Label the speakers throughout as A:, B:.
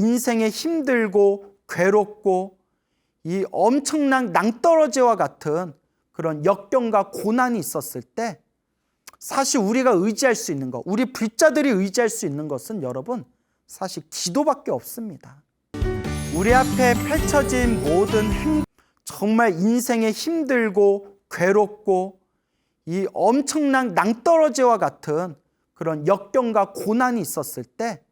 A: 인생에 힘들고 괴롭고 이 엄청난 낭떠러지와 같은 그런 역경과 고난이 있었을 때 사실 우리가 의지할 수 있는 것, 우리 불자들이 의지할 수 있는 것은 여러분 사실 기도밖에 없습니다. 우리 앞에 펼쳐진 모든 정말 인생에 힘들고 괴롭고 이 엄청난 낭떠러지와 같은 그런 역경과 고난이 있었을 때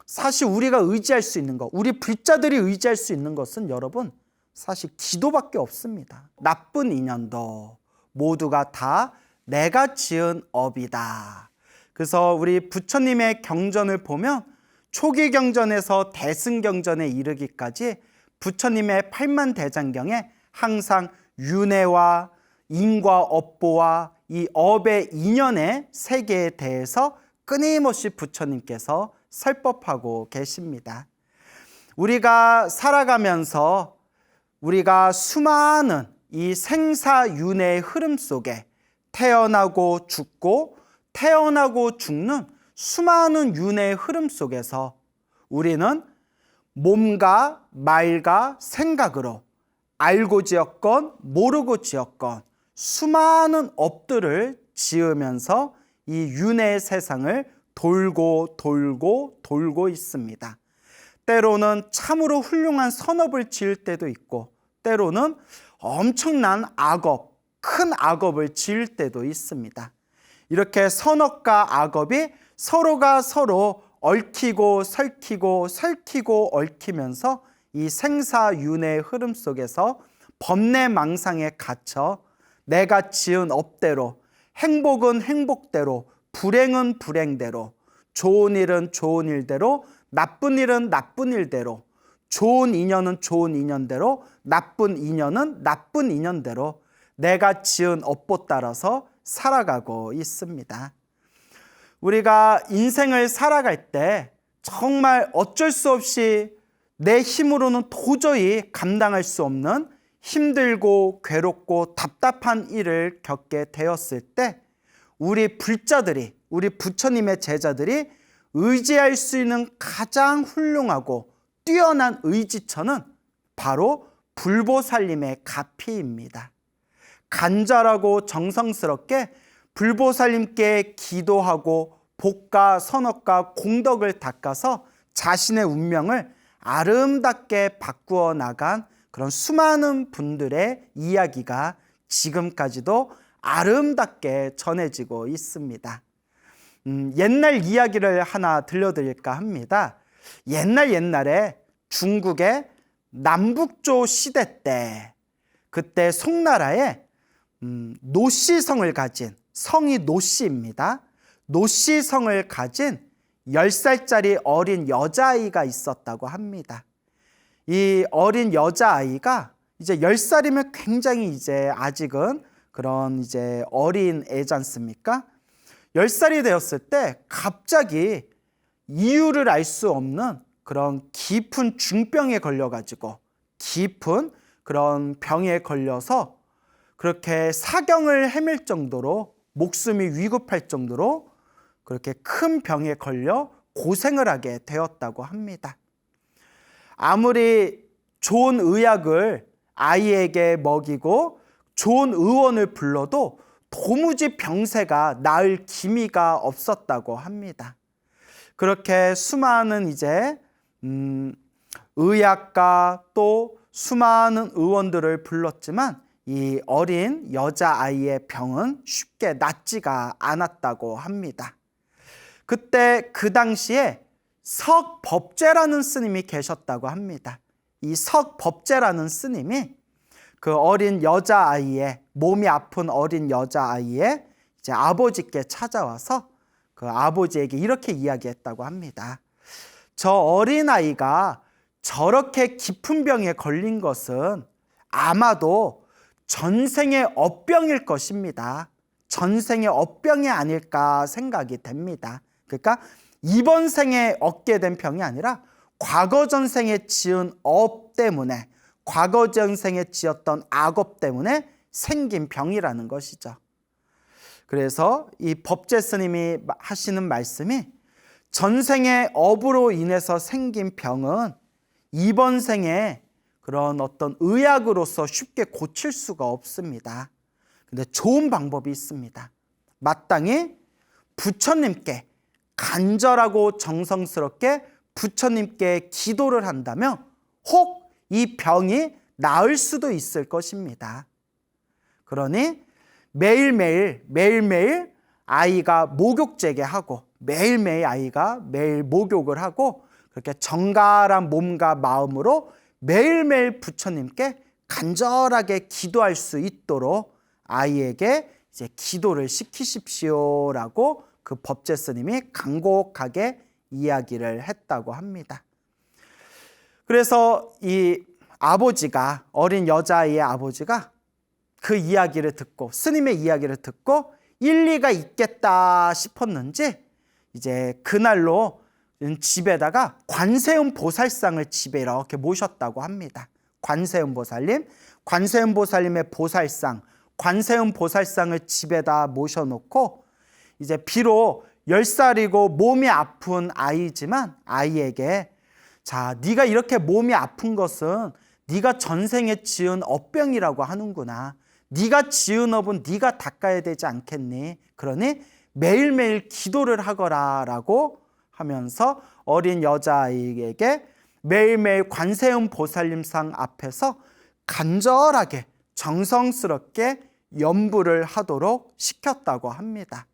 A: 사실 우리가 의지할 수 있는 것, 우리 불자들이 의지할 수 있는 것은 여러분 사실 기도밖에 없습니다. 나쁜 인연도 모두가 다 내가 지은 업이다. 그래서 우리 부처님의 경전을 보면 초기 경전에서 대승경전에 이르기까지 부처님의 팔만대장경에 항상 윤회와 인과 업보와 이 업의 인연의 세계에 대해서 끊임없이 부처님께서 설법하고 계십니다. 우리가 살아가면서 우리가 수많은 이 생사윤회의 흐름 속에 태어나고 죽고 태어나고 죽는 수많은 윤회의 흐름 속에서 우리는 몸과 말과 생각으로 알고 지었건 모르고 지었건 수많은 업들을 지으면서 이 윤회의 세상을 돌고 돌고 돌고 있습니다. 때로는 참으로 훌륭한 선업을 지을 때도 있고 때로는 엄청난 악업, 큰 악업을 지을 때도 있습니다. 이렇게 선업과 악업이 서로가 서로 얽히고 설키고 설키고 얽히면서 이 생사윤회의 흐름 속에서 법내망상에 갇혀 내가 지은 업대로, 행복은 행복대로, 불행은 불행대로, 좋은 일은 좋은 일대로, 나쁜 일은 나쁜 일대로, 좋은 인연은 좋은 인연대로, 나쁜 인연은 나쁜 인연대로 내가 지은 업보 따라서 살아가고 있습니다. 우리가 인생을 살아갈 때 정말 어쩔 수 없이 내 힘으로는 도저히 감당할 수 없는 힘들고 괴롭고 답답한 일을 겪게 되었을 때 우리 불자들이, 우리 부처님의 제자들이 의지할 수 있는 가장 훌륭하고 뛰어난 의지처는 바로 불보살님의 가피입니다. 간절하고 정성스럽게 불보살님께 기도하고 복과 선업과 공덕을 닦아서 자신의 운명을 아름답게 바꾸어 나간 그런 수많은 분들의 이야기가 지금까지도 아름답게 전해지고 있습니다. 옛날 이야기를 하나 들려드릴까 합니다. 옛날에 중국의 남북조 시대 때 그때 송나라에 노씨성을 가진, 성이 노씨입니다. 노씨성을 가진 10살짜리 어린 여자아이가 있었다고 합니다. 이 어린 여자아이가 이제 10살이면 굉장히 이제 아직은 그런 이제 어린 애지 않습니까? 10살이 되었을 때 갑자기 이유를 알 수 없는 그런 깊은 중병에 걸려가지고 깊은 그런 병에 걸려서 그렇게 사경을 헤맬 정도로 목숨이 위급할 정도로 그렇게 큰 병에 걸려 고생을 하게 되었다고 합니다. 아무리 좋은 의약을 아이에게 먹이고 좋은 의원을 불러도 도무지 병세가 나을 기미가 없었다고 합니다. 그렇게 수많은 이제 의학과 또 수많은 의원들을 불렀지만 이 어린 여자아이의 병은 쉽게 낫지가 않았다고 합니다. 그때 그 당시에 석법제라는 스님이 계셨다고 합니다. 이 석법제라는 스님이 그 어린 여자아이의 몸이 아픈 어린 여자아이의 이제 아버지께 찾아와서 그 아버지에게 이렇게 이야기했다고 합니다. 저 어린아이가 저렇게 깊은 병에 걸린 것은 아마도 전생의 업병일 것입니다. 전생의 업병이 아닐까 생각이 됩니다. 그러니까 이번 생에 얻게 된 병이 아니라 과거 전생에 지은 업 때문에, 과거 전생에 지었던 악업 때문에 생긴 병이라는 것이죠. 그래서 이 법제 스님이 하시는 말씀이 전생의 업으로 인해서 생긴 병은 이번 생에 그런 어떤 의학으로서 쉽게 고칠 수가 없습니다. 근데 좋은 방법이 있습니다. 마땅히 부처님께 간절하고 정성스럽게 부처님께 기도를 한다면 혹 이 병이 나을 수도 있을 것입니다. 그러니 매일매일 아이가 목욕제게 하고 매일매일 아이가 매일 목욕을 하고 그렇게 정갈한 몸과 마음으로 매일매일 부처님께 간절하게 기도할 수 있도록 아이에게 이제 기도를 시키십시오라고 그 법제 스님이 간곡하게 이야기를 했다고 합니다. 그래서 이 아버지가, 어린 여자아이의 아버지가 그 이야기를 듣고, 스님의 이야기를 듣고 일리가 있겠다 싶었는지 이제 그날로 집에다가 관세음 보살상을 집에 이렇게 모셨다고 합니다. 관세음 보살님의 보살상, 관세음 보살상을 집에다 모셔놓고 이제 비록 10살이고 몸이 아픈 아이지만 아이에게, 자, 네가 이렇게 몸이 아픈 것은 네가 전생에 지은 업병이라고 하는구나. 네가 지은 업은 네가 닦아야 되지 않겠니? 그러니 매일매일 기도를 하거라 라고 하면서 어린 여자아이에게 매일매일 관세음 보살님상 앞에서 간절하게 정성스럽게 염불을 하도록 시켰다고 합니다.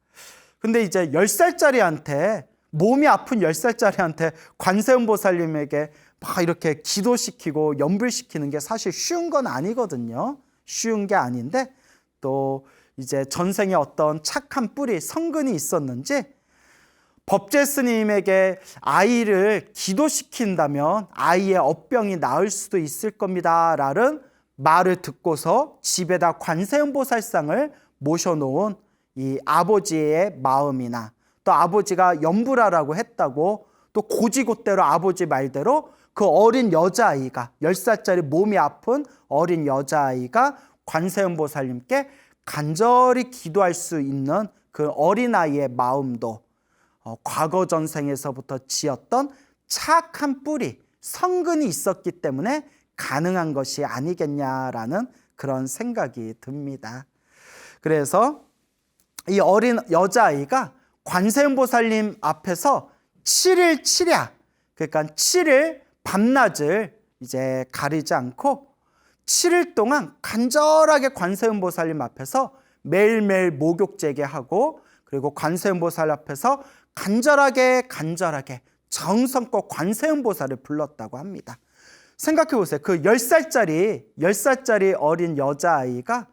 A: 근데 이제 10살짜리한테, 몸이 아픈 10살짜리한테 관세음 보살님에게 막 이렇게 기도시키고 염불시키는 게 사실 쉬운 건 아니거든요. 쉬운 게 아닌데 또 이제 전생에 어떤 착한 뿌리, 성근이 있었는지 법제 스님에게 아이를 기도시킨다면 아이의 업병이 나을 수도 있을 겁니다 라는 말을 듣고서 집에다 관세음 보살상을 모셔놓은 이 아버지의 마음이나 또 아버지가 염불하라고 했다고 또 고지곳대로 아버지 말대로 그 어린 여자아이가, 10살짜리 몸이 아픈 어린 여자아이가 관세음 보살님께 간절히 기도할 수 있는 그 어린아이의 마음도 과거 전생에서부터 지었던 착한 뿌리, 성근이 있었기 때문에 가능한 것이 아니겠냐라는 그런 생각이 듭니다. 그래서 이 어린 여자아이가 관세음 보살님 앞에서 7일 7야, 그러니까 7일 밤낮을 이제 가리지 않고 7일 동안 간절하게 관세음 보살님 앞에서 매일매일 목욕제게 하고, 그리고 관세음 보살 앞에서 간절하게 정성껏 관세음 보살을 불렀다고 합니다. 생각해 보세요. 그 10살짜리 어린 여자아이가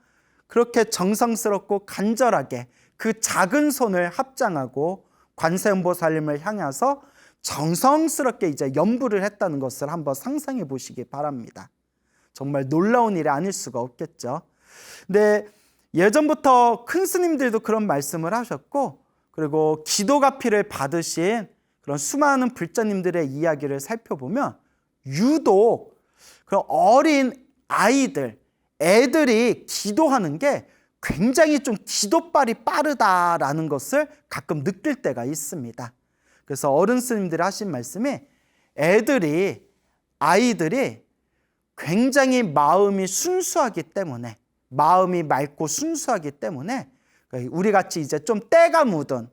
A: 그렇게 정성스럽고 간절하게 그 작은 손을 합장하고 관세음 보살님을 향해서 정성스럽게 이제 염불을 했다는 것을 한번 상상해 보시기 바랍니다. 정말 놀라운 일이 아닐 수가 없겠죠. 근데 예전부터 큰 스님들도 그런 말씀을 하셨고, 그리고 기도가피를 받으신 그런 수많은 불자님들의 이야기를 살펴보면 유독 그런 어린 아이들, 애들이 기도하는 게 굉장히 좀 기도빨이 빠르다라는 것을 가끔 느낄 때가 있습니다. 그래서 어른 스님들이 하신 말씀이 아이들이 굉장히 마음이 순수하기 때문에, 마음이 맑고 순수하기 때문에 우리 같이 이제 좀 때가 묻은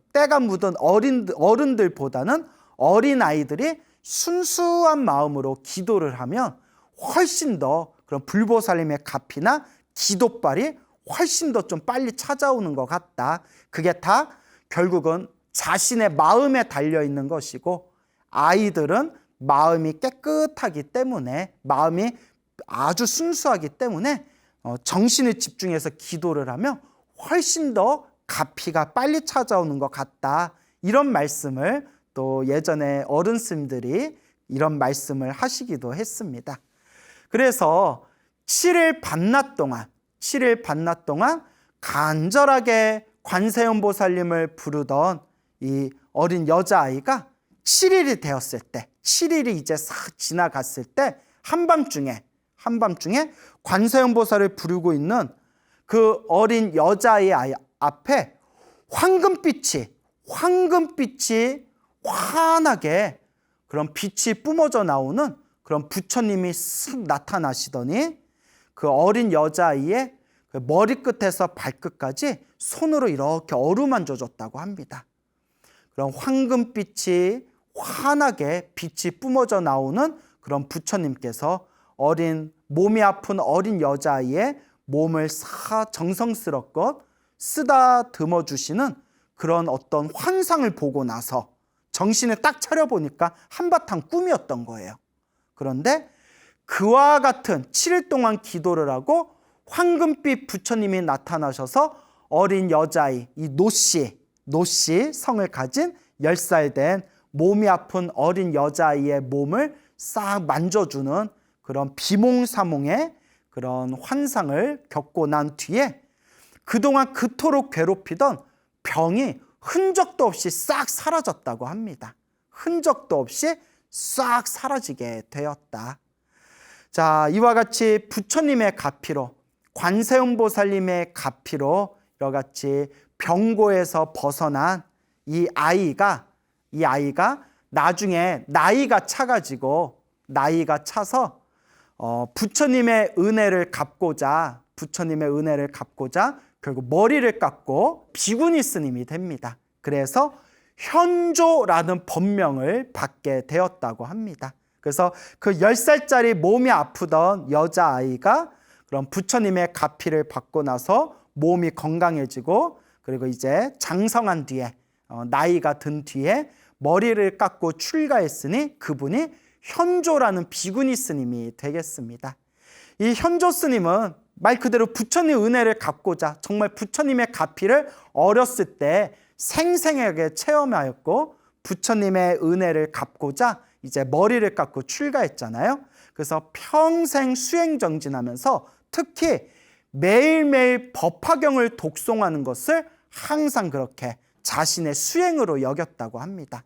A: 어른들보다는 어린 아이들이 순수한 마음으로 기도를 하면 훨씬 더 그런 불보살님의 가피나 기도빨이 훨씬 더 좀 빨리 찾아오는 것 같다. 그게 다 결국은 자신의 마음에 달려 있는 것이고, 아이들은 마음이 깨끗하기 때문에, 마음이 아주 순수하기 때문에 정신을 집중해서 기도를 하면 훨씬 더 가피가 빨리 찾아오는 것 같다. 이런 말씀을 또 예전에 어른 스님들이 이런 말씀을 하시기도 했습니다. 그래서 7일 밤낮 동안 간절하게 관세음 보살님을 부르던 이 어린 여자아이가 7일이 되었을 때, 7일이 이제 싹 지나갔을 때 한밤중에 관세음 보살을 부르고 있는 그 어린 여자아이 앞에 황금빛이 환하게 그런 빛이 뿜어져 나오는 그런 부처님이 쓱 나타나시더니 그 어린 여자아이의 그 머리끝에서 발끝까지 손으로 이렇게 어루만져 줬다고 합니다. 그런 황금빛이 환하게 빛이 뿜어져 나오는 그런 부처님께서 몸이 아픈 어린 여자아이의 몸을 정성스럽게 쓰다듬어 주시는 그런 어떤 환상을 보고 나서 정신을 딱 차려보니까 한바탕 꿈이었던 거예요. 그런데 그와 같은 7일 동안 기도를 하고 황금빛 부처님이 나타나셔서 어린 여자아이, 이 노씨 성을 가진 10살 된 몸이 아픈 어린 여자아이의 몸을 싹 만져주는 그런 비몽사몽의 그런 환상을 겪고 난 뒤에 그동안 그토록 괴롭히던 병이 흔적도 없이 싹 사라졌다고 합니다. 흔적도 없이 싹 사라지게 되었다. 자, 이와 같이 부처님의 가피로, 관세음보살님의 가피로 이와같이 병고에서 벗어난 이 아이가 나중에 나이가 차서 부처님의 은혜를 갚고자 결국 머리를 깎고 비구니 스님이 됩니다. 그래서 현조라는 법명을 받게 되었다고 합니다. 그래서 그 10살짜리 몸이 아프던 여자아이가 그런 부처님의 가피를 받고 나서 몸이 건강해지고 그리고 이제 장성한 뒤에 나이가 든 뒤에 머리를 깎고 출가했으니 그분이 현조라는 비구니 스님이 되겠습니다. 이 현조 스님은 말 그대로 부처님 은혜를 갚고자 정말 부처님의 가피를 어렸을 때 생생하게 체험하였고 부처님의 은혜를 갚고자 이제 머리를 깎고 출가했잖아요. 그래서 평생 수행정진하면서 특히 매일매일 법화경을 독송하는 것을 항상 그렇게 자신의 수행으로 여겼다고 합니다.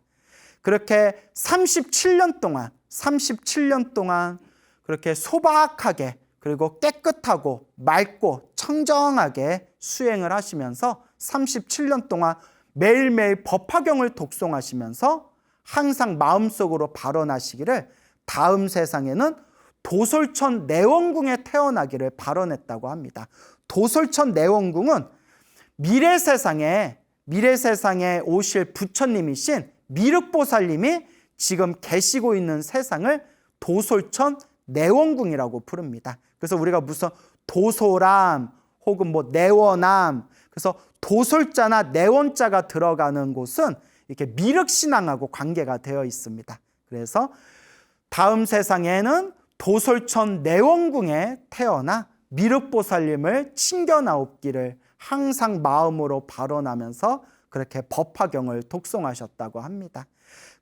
A: 그렇게 37년 동안 그렇게 소박하게 그리고 깨끗하고 맑고 청정하게 수행을 하시면서 37년 동안 매일매일 법화경을 독송하시면서 항상 마음속으로 발언하시기를 다음 세상에는 도솔천 내원궁에 태어나기를 발언했다고 합니다. 도솔천 내원궁은 미래 세상에 오실 부처님이신 미륵보살님이 지금 계시고 있는 세상을 도솔천 내원궁이라고 부릅니다. 그래서 우리가 무슨 도소람 혹은 내원암, 그래서 도솔자나 내원자가 들어가는 곳은 이렇게 미륵신앙하고 관계가 되어 있습니다. 그래서 다음 세상에는 도솔천 내원궁에 태어나 미륵보살님을 챙겨나옵기를 항상 마음으로 발언하면서 그렇게 법화경을 독송하셨다고 합니다.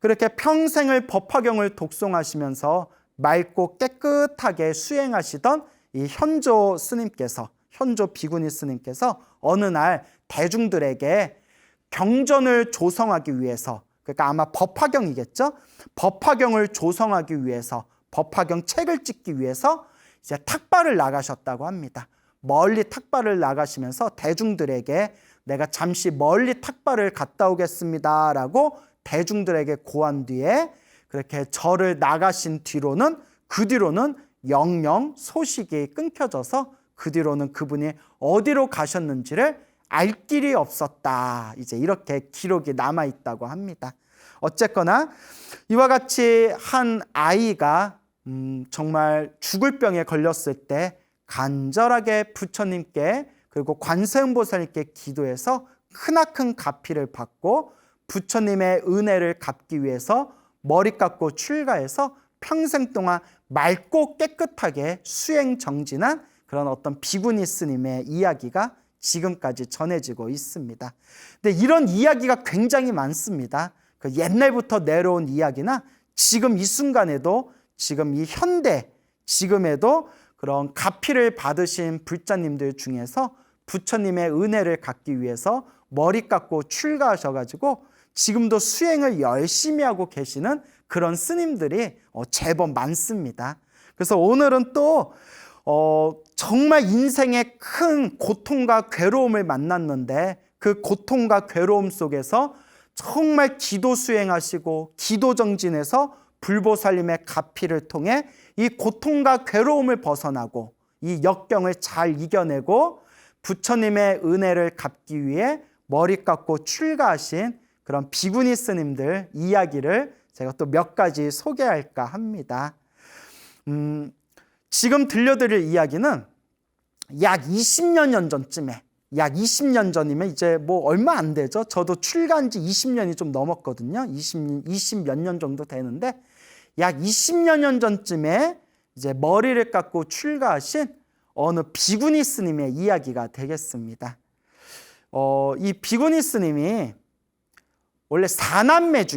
A: 그렇게 평생을 법화경을 독송하시면서 맑고 깨끗하게 수행하시던 이 현조 비구니 스님께서 어느 날 대중들에게 경전을 조성하기 위해서, 그러니까 아마 법화경이겠죠? 법화경을 조성하기 위해서, 법화경 책을 찍기 위해서 이제 탁발을 나가셨다고 합니다. 멀리 탁발을 나가시면서 대중들에게 내가 잠시 멀리 탁발을 갔다 오겠습니다 라고 대중들에게 고한 뒤에 그렇게 절을 나가신 뒤로는 영영 소식이 끊겨져서 그 뒤로는 그분이 어디로 가셨는지를 알 길이 없었다. 이제 이렇게 기록이 남아 있다고 합니다. 어쨌거나 이와 같이 한 아이가 정말 죽을 병에 걸렸을 때 간절하게 부처님께 그리고 관세음보살님께 기도해서 크나큰 가피를 받고 부처님의 은혜를 갚기 위해서 머리 깎고 출가해서 평생 동안 맑고 깨끗하게 수행정진한 그런 어떤 비구니 스님의 이야기가 지금까지 전해지고 있습니다. 근데 이런 이야기가 굉장히 많습니다. 그 옛날부터 내려온 이야기나 지금 이 순간에도 지금 이 현대 지금에도 그런 가피를 받으신 불자님들 중에서 부처님의 은혜를 갖기 위해서 머리 깎고 출가하셔가지고 지금도 수행을 열심히 하고 계시는 그런 스님들이 제법 많습니다. 그래서 오늘은 또 정말 인생의 큰 고통과 괴로움을 만났는데 그 고통과 괴로움 속에서 정말 기도 수행하시고 기도 정진해서 불보살님의 가피를 통해 이 고통과 괴로움을 벗어나고 이 역경을 잘 이겨내고 부처님의 은혜를 갚기 위해 머리 깎고 출가하신 그런 비구니 스님들 이야기를 제가 또 몇 가지 소개할까 합니다. 지금 들려드릴 이야기는 약 20년 전쯤에, 약 20년 전이면 이제 뭐 얼마 안 되죠. 저도 출가한 지 20년이 좀 넘었거든요. 20 몇 년 정도 되는데 약 20년 전쯤에 이제 머리를 깎고 출가하신 어느 비구니 스님의 이야기가 되겠습니다. 이 비구니 스님이 원래 4남매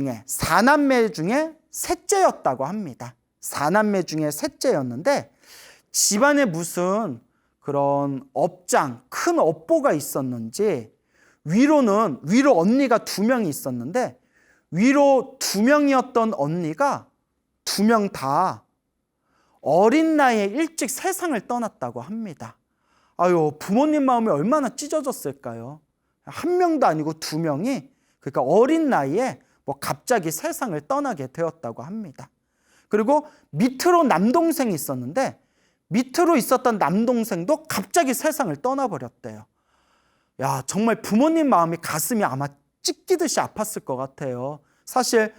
A: 중에 셋째였다고 합니다. 4남매 중에 셋째였는데 집안에 무슨 그런 업장, 큰 업보가 있었는지 위로 언니가 2명이 있었는데 위로 2명이었던 언니가 2명 다 어린 나이에 일찍 세상을 떠났다고 합니다. 아유, 부모님 마음이 얼마나 찢어졌을까요? 1명도 아니고 2명이 그러니까 어린 나이에 뭐 갑자기 세상을 떠나게 되었다고 합니다. 그리고 밑으로 남동생이 있었는데 밑으로 있었던 남동생도 갑자기 세상을 떠나버렸대요. 야, 정말 부모님 마음이 가슴이 아마 찢기듯이 아팠을 것 같아요. 사실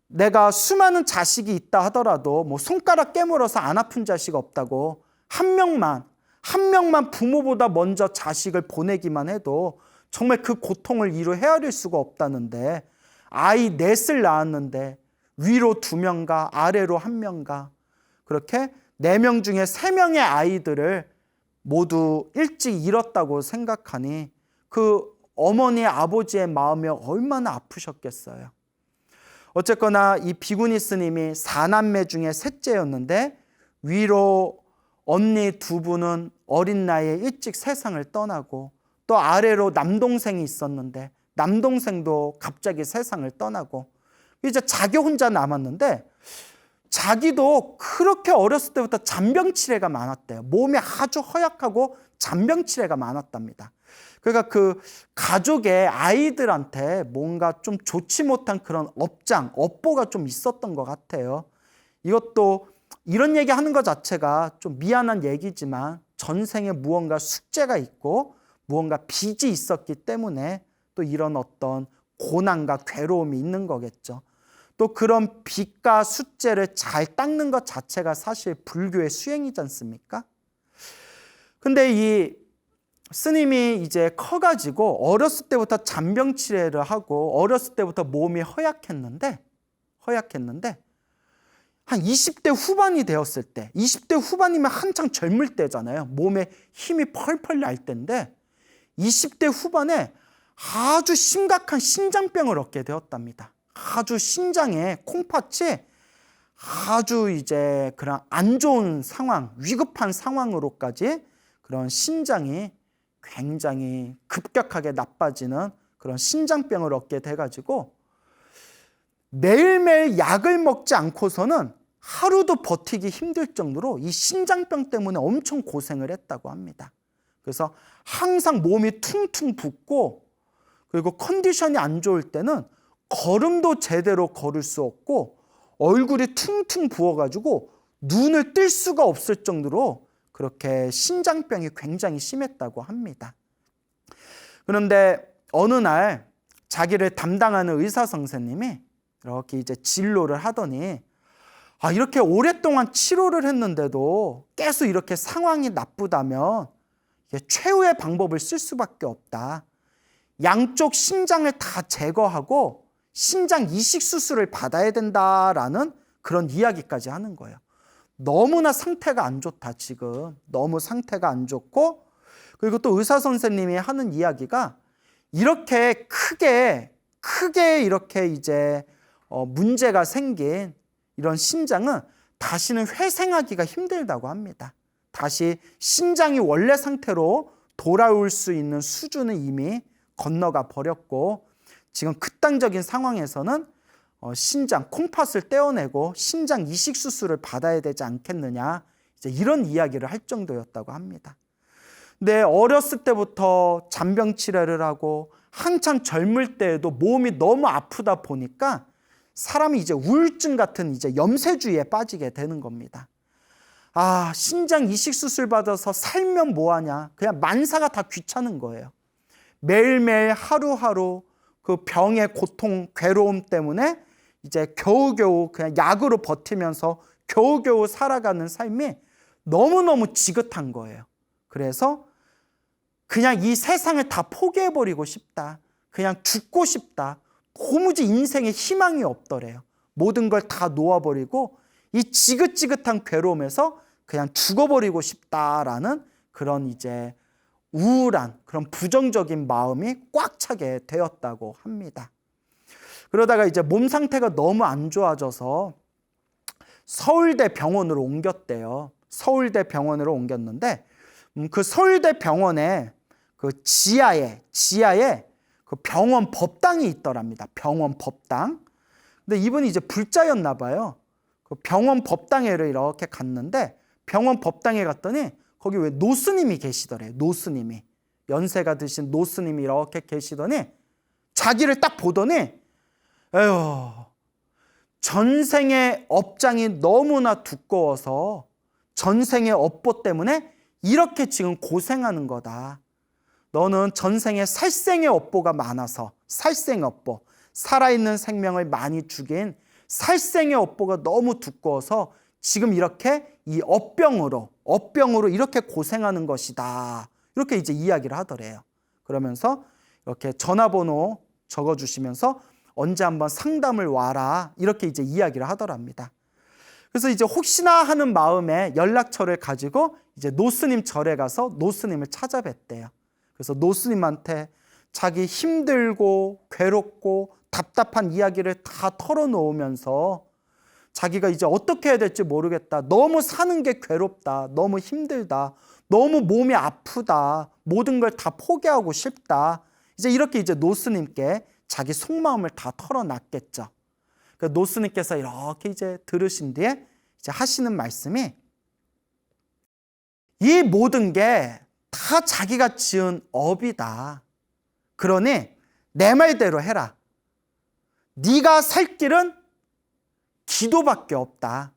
A: 내가 수많은 자식이 있다 하더라도 뭐 손가락 깨물어서 안 아픈 자식 없다고 한 명만 부모보다 먼저 자식을 보내기만 해도 정말 그 고통을 이루 헤아릴 수가 없다는데 아이 넷을 낳았는데 위로 2명과 아래로 1명과 그렇게 4명 중에 3명의 아이들을 모두 일찍 잃었다고 생각하니 그 어머니 아버지의 마음이 얼마나 아프셨겠어요. 어쨌거나 이 비구니 스님이 4남매 중에 셋째였는데 위로 언니 2분은 어린 나이에 일찍 세상을 떠나고 또 아래로 남동생이 있었는데 남동생도 갑자기 세상을 떠나고 이제 자기 혼자 남았는데 자기도 그렇게 어렸을 때부터 잔병치레가 많았대요. 몸이 아주 허약하고 잔병치레가 많았답니다. 그러니까 그 가족의 아이들한테 뭔가 좀 좋지 못한 그런 업보가 좀 있었던 것 같아요. 이것도 이런 얘기 하는 것 자체가 좀 미안한 얘기지만 전생에 무언가 숙제가 있고 무언가 빚이 있었기 때문에 또 이런 어떤 고난과 괴로움이 있는 거겠죠. 또 그런 빚과 숙제를 잘 닦는 것 자체가 사실 불교의 수행이지 않습니까? 근데 이 스님이 이제 커가지고 어렸을 때부터 잔병치레를 하고 어렸을 때부터 몸이 허약했는데 한 20대 후반이 되었을 때 20대 후반이면 한창 젊을 때잖아요. 몸에 힘이 펄펄 날 때인데 20대 후반에 아주 심각한 신장병을 얻게 되었답니다. 아주 신장에 콩팥이 아주 이제 그런 안 좋은 상황, 위급한 상황으로까지 그런 신장이 굉장히 급격하게 나빠지는 그런 신장병을 얻게 돼가지고 매일매일 약을 먹지 않고서는 하루도 버티기 힘들 정도로 이 신장병 때문에 엄청 고생을 했다고 합니다. 그래서 항상 몸이 퉁퉁 붓고 그리고 컨디션이 안 좋을 때는 걸음도 제대로 걸을 수 없고 얼굴이 퉁퉁 부어가지고 눈을 뜰 수가 없을 정도로 그렇게 신장병이 굉장히 심했다고 합니다. 그런데 어느 날 자기를 담당하는 의사 선생님이 이렇게 이제 진료를 하더니 이렇게 오랫동안 치료를 했는데도 계속 이렇게 상황이 나쁘다면 최후의 방법을 쓸 수밖에 없다. 양쪽 신장을 다 제거하고 신장 이식 수술을 받아야 된다라는 그런 이야기까지 하는 거예요. 너무나 상태가 안 좋다, 지금. 너무 상태가 안 좋고, 그리고 또 의사 선생님이 하는 이야기가 이렇게 크게 이렇게 이제 문제가 생긴 이런 신장은 다시는 회생하기가 힘들다고 합니다. 다시 신장이 원래 상태로 돌아올 수 있는 수준은 이미 건너가 버렸고 지금 극단적인 상황에서는 신장, 콩팥을 떼어내고 신장 이식 수술을 받아야 되지 않겠느냐, 이제 이런 이야기를 할 정도였다고 합니다. 근데 어렸을 때부터 잔병 치레를 하고 한참 젊을 때에도 몸이 너무 아프다 보니까 사람이 이제 우울증 같은 이제 염세주의에 빠지게 되는 겁니다. 아, 신장 이식 수술 받아서 살면 뭐하냐. 그냥 만사가 다 귀찮은 거예요. 매일매일 하루하루 그 병의 고통, 괴로움 때문에 이제 겨우겨우 그냥 약으로 버티면서 겨우겨우 살아가는 삶이 너무너무 지긋한 거예요. 그래서 그냥 이 세상을 다 포기해버리고 싶다. 그냥 죽고 싶다. 도무지 인생에 희망이 없더래요. 모든 걸 다 놓아버리고 이 지긋지긋한 괴로움에서 그냥 죽어버리고 싶다라는 그런 이제 우울한 그런 부정적인 마음이 꽉 차게 되었다고 합니다. 그러다가 이제 몸 상태가 너무 안 좋아져서 서울대 병원으로 옮겼대요. 서울대 병원으로 옮겼는데 그 서울대 병원에 그 지하에 그 병원 법당이 있더랍니다. 병원 법당. 근데 이분이 이제 불자였나 봐요. 그 병원 법당에를 이렇게 갔는데 병원 법당에 갔더니 거기 왜 노스님이 계시더래요. 노스님이. 연세가 드신 노스님이 이렇게 계시더니 자기를 딱 보더니 에휴, 전생의 업장이 너무나 두꺼워서 전생의 업보 때문에 이렇게 지금 고생하는 거다. 너는 전생에 살생의 업보가 많아서 살생의 업보, 살아있는 생명을 많이 죽인 살생의 업보가 너무 두꺼워서 지금 이렇게 이 업병으로 이렇게 고생하는 것이다. 이렇게 이제 이야기를 하더래요. 그러면서 이렇게 전화번호 적어주시면서 언제 한번 상담을 와라. 이렇게 이제 이야기를 하더랍니다. 그래서 이제 혹시나 하는 마음에 연락처를 가지고 이제 노스님 절에 가서 노스님을 찾아뵀대요. 그래서 노스님한테 자기 힘들고 괴롭고 답답한 이야기를 다 털어놓으면서 자기가 이제 어떻게 해야 될지 모르겠다. 너무 사는 게 괴롭다. 너무 힘들다. 너무 몸이 아프다. 모든 걸 다 포기하고 싶다. 이제 이렇게 이제 노스님께 자기 속마음을 다 털어놨겠죠. 그 노스님께서 이렇게 이제 들으신 뒤에 이제 하시는 말씀이 이 모든 게 다 자기가 지은 업이다. 그러니 내 말대로 해라. 네가 살 길은 기도밖에 없다.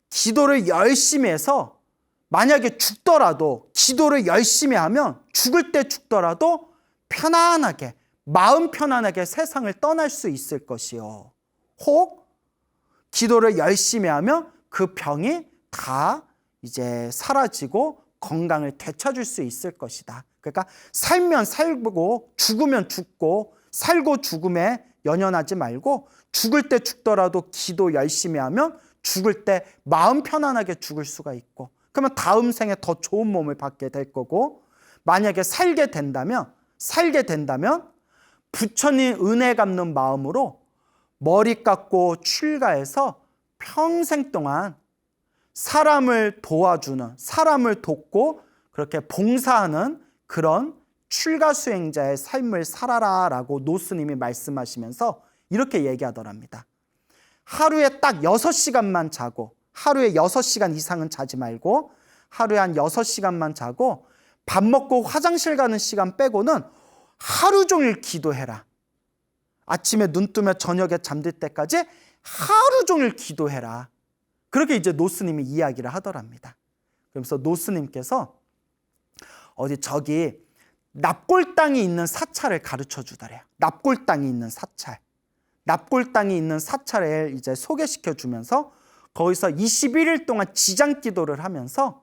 A: 기도를 열심히 해서 만약에 죽더라도 기도를 열심히 하면 죽을 때 죽더라도 편안하게 마음 편안하게 세상을 떠날 수 있을 것이요. 혹 기도를 열심히 하면 그 병이 다 이제 사라지고 건강을 되찾을 수 있을 것이다. 그러니까 살면 살고 죽으면 죽고 살고 죽음에 연연하지 말고 죽을 때 죽더라도 기도 열심히 하면 죽을 때 마음 편안하게 죽을 수가 있고 그러면 다음 생에 더 좋은 몸을 받게 될 거고 만약에 살게 된다면 부처님 은혜 갚는 마음으로 머리 깎고 출가해서 평생 동안 사람을 도와주는, 사람을 돕고 그렇게 봉사하는 그런 출가 수행자의 삶을 살아라라고 노스님이 말씀하시면서 이렇게 얘기하더랍니다. 하루에 딱 6시간만 자고 하루에 6시간 이상은 자지 말고 하루에 한 6시간만 자고 밥 먹고 화장실 가는 시간 빼고는 하루 종일 기도해라. 아침에 눈 뜨면 저녁에 잠들 때까지 하루 종일 기도해라. 그렇게 이제 노스님이 이야기를 하더랍니다. 그러면서 노스님께서 어디 저기 납골당이 있는 사찰을 가르쳐 주더래요. 납골당이 있는 사찰. 납골당이 있는 사찰을 이제 소개시켜 주면서 거기서 21일 동안 지장 기도를 하면서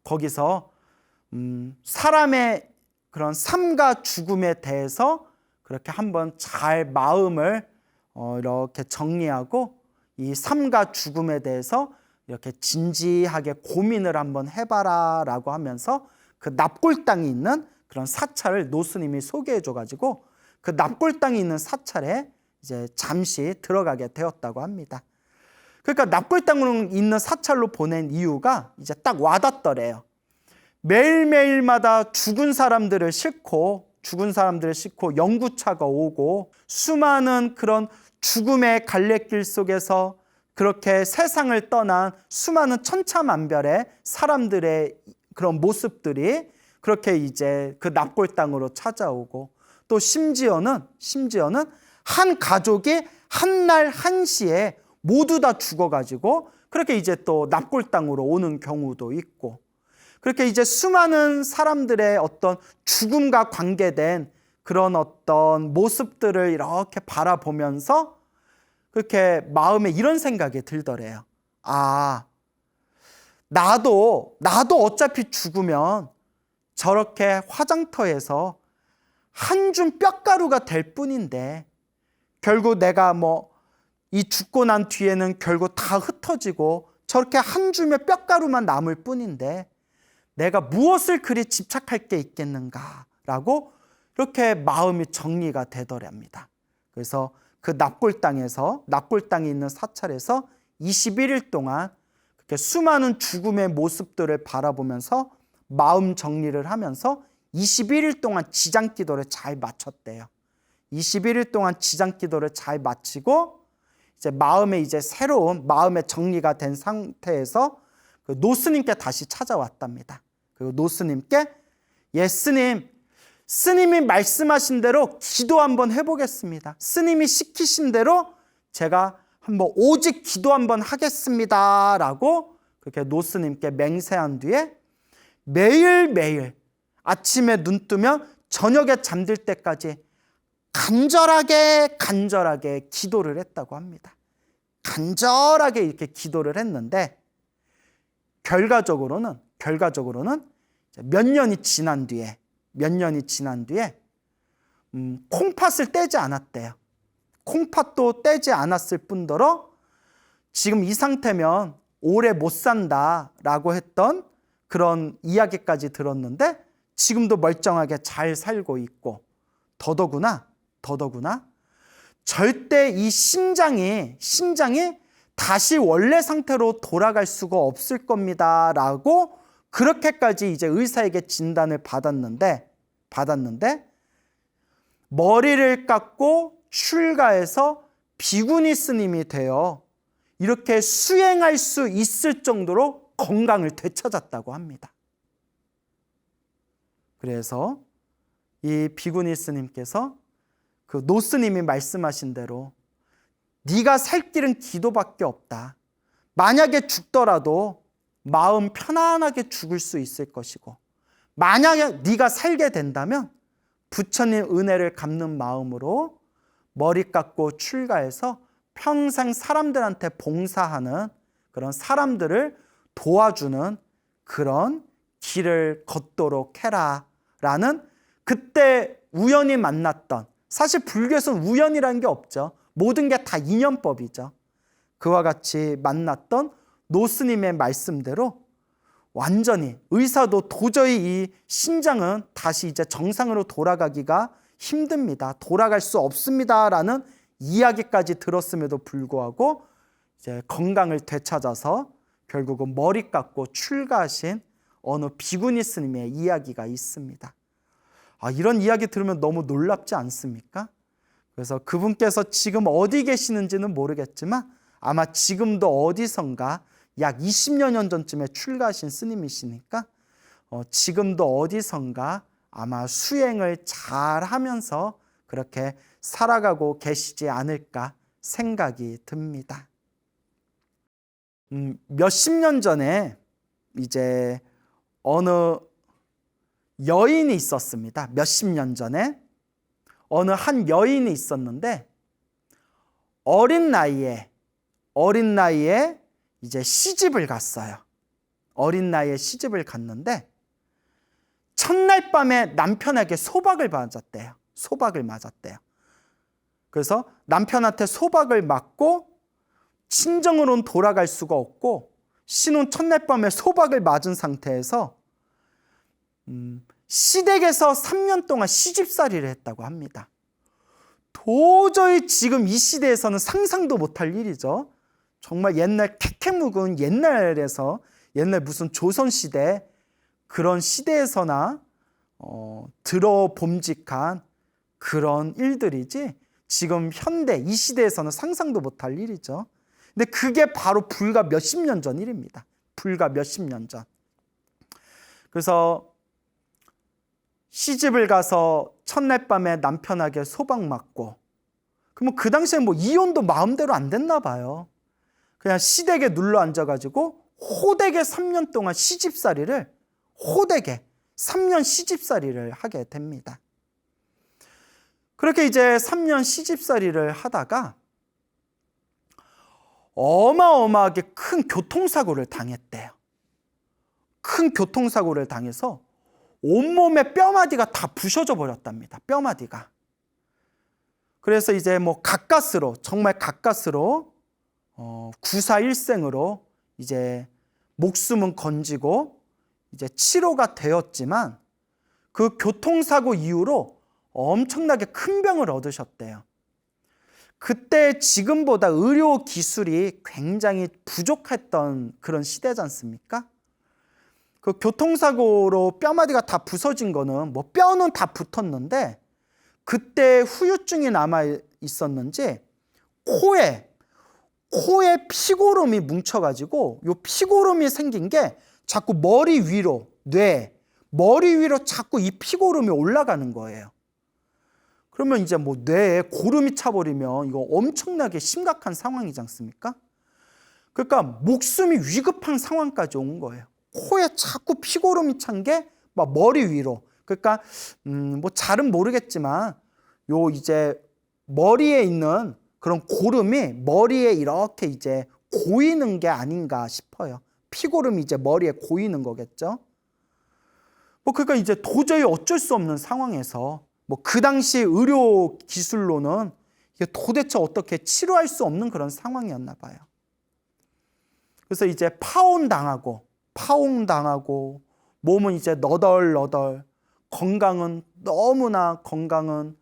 A: 거기서 사람의 그런 삶과 죽음에 대해서 그렇게 한번 잘 마음을 이렇게 정리하고 이 삶과 죽음에 대해서 이렇게 진지하게 고민을 한번 해봐라 라고 하면서 그 납골당이 있는 그런 사찰을 노스님이 소개해 줘가지고 그 납골당이 있는 사찰에 이제 잠시 들어가게 되었다고 합니다. 그러니까 납골당으로 있는 사찰로 보낸 이유가 이제 딱 와닿더래요. 매일매일마다 죽은 사람들을 싣고 연구차가 오고 수많은 그런 죽음의 갈래길 속에서 그렇게 세상을 떠난 수많은 천차만별의 사람들의 그런 모습들이 그렇게 이제 그 납골당으로 찾아오고 또 심지어는 한 가족이 한날 한시에 모두 다 죽어가지고 그렇게 이제 또 납골당으로 오는 경우도 있고, 그렇게 이제 수많은 사람들의 어떤 죽음과 관계된 그런 어떤 모습들을 이렇게 바라보면서 그렇게 마음에 이런 생각이 들더래요. 아, 나도 어차피 죽으면 저렇게 화장터에서 한 줌 뼈가루가 될 뿐인데, 결국 내가 이 죽고 난 뒤에는 결국 다 흩어지고 저렇게 한 줌의 뼈가루만 남을 뿐인데 내가 무엇을 그리 집착할 게 있겠는가라고 이렇게 마음이 정리가 되더랍니다. 그래서 그 납골당에 있는 사찰에서 21일 동안 그렇게 수많은 죽음의 모습들을 바라보면서 마음 정리를 하면서 21일 동안 지장기도를 잘 마쳤대요. 21일 동안 지장기도를 잘 마치고 이제 마음에 이제 새로운 마음의 정리가 된 상태에서 그 노스님께 다시 찾아왔답니다. 그리고 노스님께 스님이 말씀하신 대로 기도 한번 해보겠습니다. 스님이 시키신 대로 제가 한번 오직 기도 한번 하겠습니다 라고 그렇게 노스님께 맹세한 뒤에 매일매일 아침에 눈 뜨면 저녁에 잠들 때까지 간절하게 기도를 했다고 합니다. 간절하게 이렇게 기도를 했는데 결과적으로는 몇 년이 지난 뒤에 콩팥을 떼지 않았대요. 콩팥도 떼지 않았을 뿐더러 지금 이 상태면 오래 못 산다라고 했던 그런 이야기까지 들었는데 지금도 멀쩡하게 잘 살고 있고, 더더구나 절대 이 신장이 다시 원래 상태로 돌아갈 수가 없을 겁니다 라고 그렇게까지 이제 의사에게 진단을 받았는데 머리를 깎고 출가해서 비구니 스님이 되어 이렇게 수행할 수 있을 정도로 건강을 되찾았다고 합니다. 그래서 이 비구니 스님께서 그 노스님이 말씀하신 대로 네가 살 길은 기도밖에 없다. 만약에 죽더라도 마음 편안하게 죽을 수 있을 것이고, 만약에 네가 살게 된다면 부처님 은혜를 갚는 마음으로 머리 깎고 출가해서 평생 사람들한테 봉사하는 그런 사람들을 도와주는 그런 길을 걷도록 해라 라는, 그때 우연히 만났던, 사실 불교에서는 우연이라는 게 없죠. 모든 게 다 인연법이죠. 그와 같이 만났던 노스님의 말씀대로 완전히 의사도 도저히 이 신장은 다시 이제 정상으로 돌아가기가 힘듭니다. 돌아갈 수 없습니다 라는 이야기까지 들었음에도 불구하고 이제 건강을 되찾아서 결국은 머리 깎고 출가하신 어느 비구니 스님의 이야기가 있습니다. 이런 이야기 들으면 너무 놀랍지 않습니까? 그래서 그분께서 지금 어디 계시는지는 모르겠지만 아마 지금도 어디선가 약 20여 년 전쯤에 출가하신 스님이시니까 지금도 어디선가 아마 수행을 잘 하면서 그렇게 살아가고 계시지 않을까 생각이 듭니다. 몇십 년 전에 이제 어느 여인이 있었습니다. 몇십 년 전에 어느 한 여인이 있었는데 어린 나이에 이제 시집을 갔어요. 어린 나이에 시집을 갔는데 첫날 밤에 남편에게 소박을 맞았대요. 그래서 남편한테 소박을 맞고 친정으로는 돌아갈 수가 없고 신혼 첫날 밤에 소박을 맞은 상태에서 시댁에서 3년 동안 시집살이를 했다고 합니다. 도저히 지금 이 시대에서는 상상도 못할 일이죠. 정말 옛날 캐캐 묵은 옛날 무슨 조선시대 그런 시대에서나 들어봄직한 그런 일들이지 지금 현대 이 시대에서는 상상도 못할 일이죠. 근데 그게 바로 불과 몇십 년 전 일입니다. 불과 몇십 년 전. 그래서 시집을 가서 첫날 밤에 남편에게 소박맞고, 그러면 그 당시에 뭐 이혼도 마음대로 안 됐나 봐요. 그냥 시댁에 눌러 앉아가지고 호되게 3년 동안 시집살이를, 호되게 3년 시집살이를 하게 됩니다. 그렇게 이제 3년 시집살이를 하다가 어마어마하게 큰 교통사고를 당했대요. 큰 교통사고를 당해서 온몸에 뼈마디가 다 부셔져 버렸답니다. 뼈마디가. 그래서 이제 뭐 가까스로, 정말 가까스로 구사일생으로 이제 목숨은 건지고 이제 치료가 되었지만, 그 교통사고 이후로 엄청나게 큰 병을 얻으셨대요. 그때 지금보다 의료 기술이 굉장히 부족했던 그런 시대지 않습니까? 그 교통사고로 뼈마디가 다 부서진 거는 뭐 뼈는 다 붙었는데, 그때 후유증이 남아 있었는지 코에 피고름이 뭉쳐가지고, 요 피고름이 생긴 게 자꾸 머리 위로, 머리 위로 자꾸 이 피고름이 올라가는 거예요. 그러면 이제 뭐 뇌에 고름이 차버리면 이거 엄청나게 심각한 상황이지 않습니까? 그러니까 목숨이 위급한 상황까지 온 거예요. 코에 자꾸 피고름이 찬 게 막 머리 위로. 그러니까 뭐 잘은 모르겠지만 요 이제 머리에 있는 그런 고름이 머리에 이렇게 이제 고이는 게 아닌가 싶어요. 피고름이 이제 머리에 고이는 거겠죠. 뭐 그러니까 이제 도저히 어쩔 수 없는 상황에서 뭐 그 당시 의료 기술로는 이게 도대체 어떻게 치료할 수 없는 그런 상황이었나 봐요. 그래서 이제 파혼당하고 몸은 이제 너덜너덜, 너무나 건강은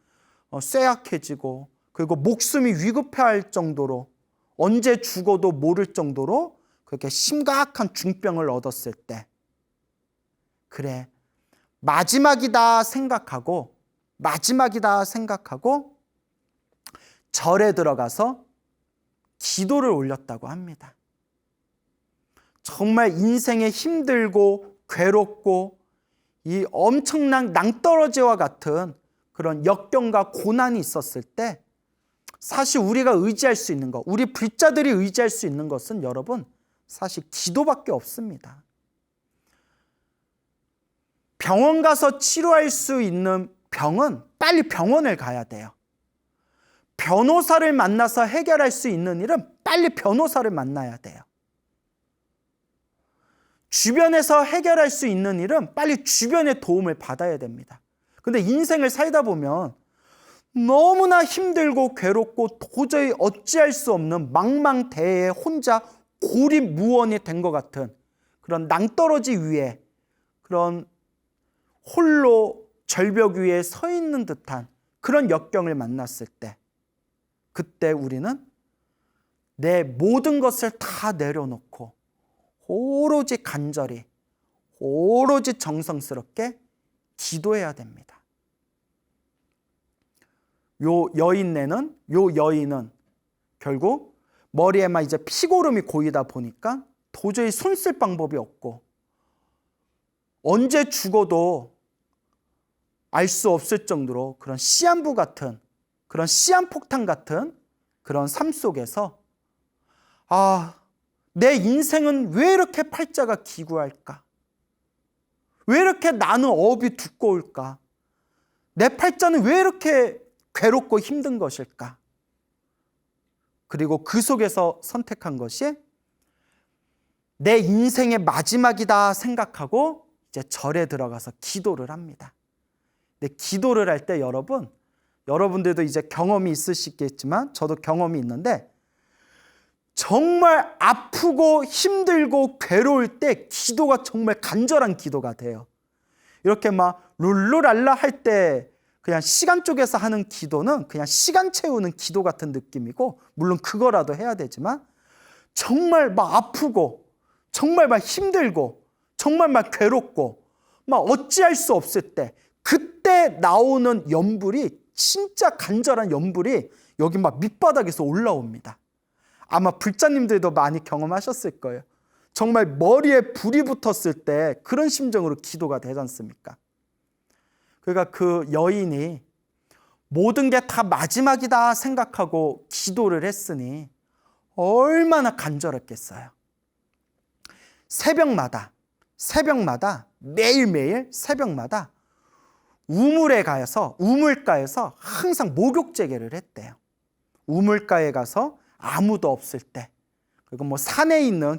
A: 쇠약해지고, 그리고 목숨이 위급할 정도로, 언제 죽어도 모를 정도로 그렇게 심각한 중병을 얻었을 때, 그래, 마지막이다 생각하고 절에 들어가서 기도를 올렸다고 합니다. 정말 인생에 힘들고 괴롭고 이 엄청난 낭떠러지와 같은 그런 역경과 고난이 있었을 때, 사실 우리가 의지할 수 있는 것, 우리 불자들이 의지할 수 있는 것은 여러분 사실 기도밖에 없습니다. 병원 가서 치료할 수 있는 병은 빨리 병원을 가야 돼요. 변호사를 만나서 해결할 수 있는 일은 빨리 변호사를 만나야 돼요. 주변에서 해결할 수 있는 일은 빨리 주변의 도움을 받아야 됩니다. 근데 인생을 살다 보면 너무나 힘들고 괴롭고 도저히 어찌할 수 없는 망망대해에 혼자 고립무원이 된 것 같은 그런 낭떠러지 위에, 그런 홀로 절벽 위에 서 있는 듯한 그런 역경을 만났을 때, 그때 우리는 내 모든 것을 다 내려놓고 오로지 간절히, 오로지 정성스럽게 기도해야 됩니다. 요 여인은 결국 머리에만 이제 피고름이 고이다 보니까 도저히 손 쓸 방법이 없고, 언제 죽어도 알 수 없을 정도로 그런 시한부 같은, 그런 시한폭탄 같은 그런 삶 속에서, 내 인생은 왜 이렇게 팔자가 기구할까? 왜 이렇게 나는 업이 두꺼울까? 내 팔자는 왜 이렇게 괴롭고 힘든 것일까? 그리고 그 속에서 선택한 것이 내 인생의 마지막이다 생각하고 이제 절에 들어가서 기도를 합니다. 근데 기도를 할 때 여러분들도 이제 경험이 있으시겠지만 저도 경험이 있는데, 정말 아프고 힘들고 괴로울 때 기도가 정말 간절한 기도가 돼요. 이렇게 막 룰루랄라 할 때 그냥 시간 쪽에서 하는 기도는 그냥 시간 채우는 기도 같은 느낌이고, 물론 그거라도 해야 되지만, 정말 막 아프고 정말 막 힘들고 정말 막 괴롭고 막 어찌할 수 없을 때, 그때 나오는 연불이, 진짜 간절한 연불이 여기 막 밑바닥에서 올라옵니다. 아마 불자님들도 많이 경험하셨을 거예요. 정말 머리에 불이 붙었을 때 그런 심정으로 기도가 되지 않습니까? 그러니까 그 여인이 모든 게 다 마지막이다 생각하고 기도를 했으니 얼마나 간절했겠어요. 새벽마다 매일매일 새벽마다 우물가에서 항상 목욕제계를 했대요. 우물가에 가서 아무도 없을 때, 그리고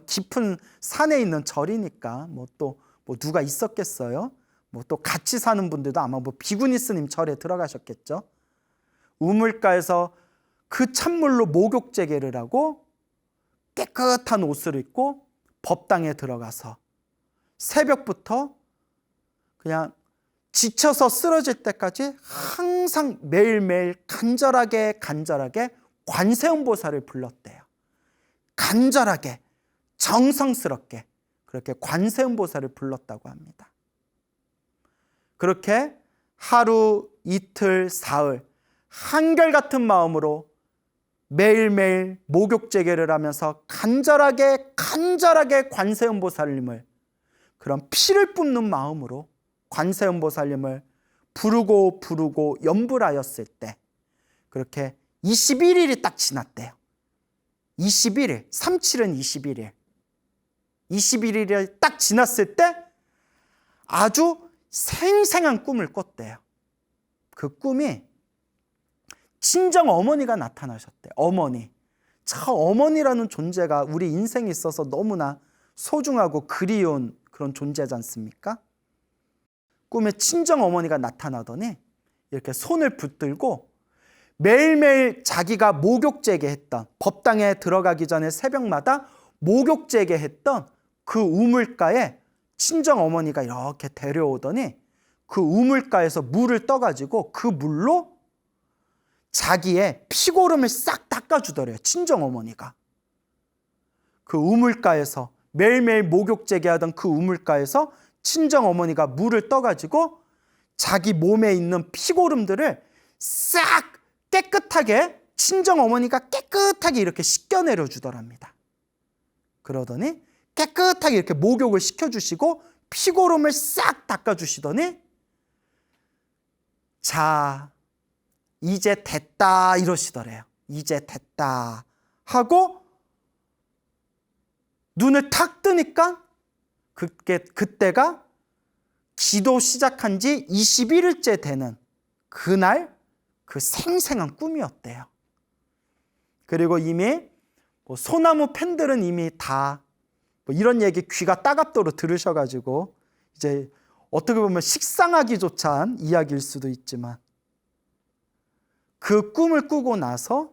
A: 깊은 산에 있는 절이니까 또 누가 있었겠어요? 또 같이 사는 분들도 아마 비구니 스님 절에 들어가셨겠죠. 우물가에서 그 찬물로 목욕제계를 하고 깨끗한 옷을 입고 법당에 들어가서 새벽부터 그냥 지쳐서 쓰러질 때까지 항상 매일매일 간절하게 관세음보살을 불렀대요. 간절하게 정성스럽게 그렇게 관세음보살을 불렀다고 합니다. 그렇게 하루, 이틀, 사흘 한결같은 마음으로 매일매일 목욕제계를 하면서 간절하게 관세음보살님을, 그런 피를 뿜는 마음으로 관세음보살님을 부르고 염불하였을 때, 그렇게 21일이 딱 지났대요. 21일, 37은 21일. 21일이 딱 지났을 때 아주 생생한 꿈을 꿨대요. 그 꿈이 친정 어머니가 나타나셨대요. 어머니. 참 어머니라는 존재가 우리 인생에 있어서 너무나 소중하고 그리운 그런 존재지 않습니까? 꿈에 친정 어머니가 나타나더니 이렇게 손을 붙들고 매일매일 자기가 목욕제계 했던, 법당에 들어가기 전에 새벽마다 목욕제계 했던 그 우물가에 친정 어머니가 이렇게 데려오더니 그 우물가에서 물을 떠가지고 그 물로 자기의 피고름을 싹 닦아주더래요. 친정 어머니가. 그 우물가에서 매일매일 목욕제계 하던 그 우물가에서 친정 어머니가 물을 떠가지고 자기 몸에 있는 피고름들을 싹 깨끗하게, 친정 어머니가 깨끗하게 이렇게 씻겨내려 주더랍니다. 그러더니 깨끗하게 이렇게 목욕을 시켜주시고 피고름을 싹 닦아주시더니, 자, 이제 됐다 이러시더래요. 이제 됐다 하고 눈을 탁 뜨니까 그때가 기도 시작한 지 21일째 되는 그날 그 생생한 꿈이었대요. 그리고 이미 소나무 팬들은 이미 다 이런 얘기 귀가 따갑도록 들으셔가지고 이제 어떻게 보면 식상하기조차 한 이야기일 수도 있지만, 그 꿈을 꾸고 나서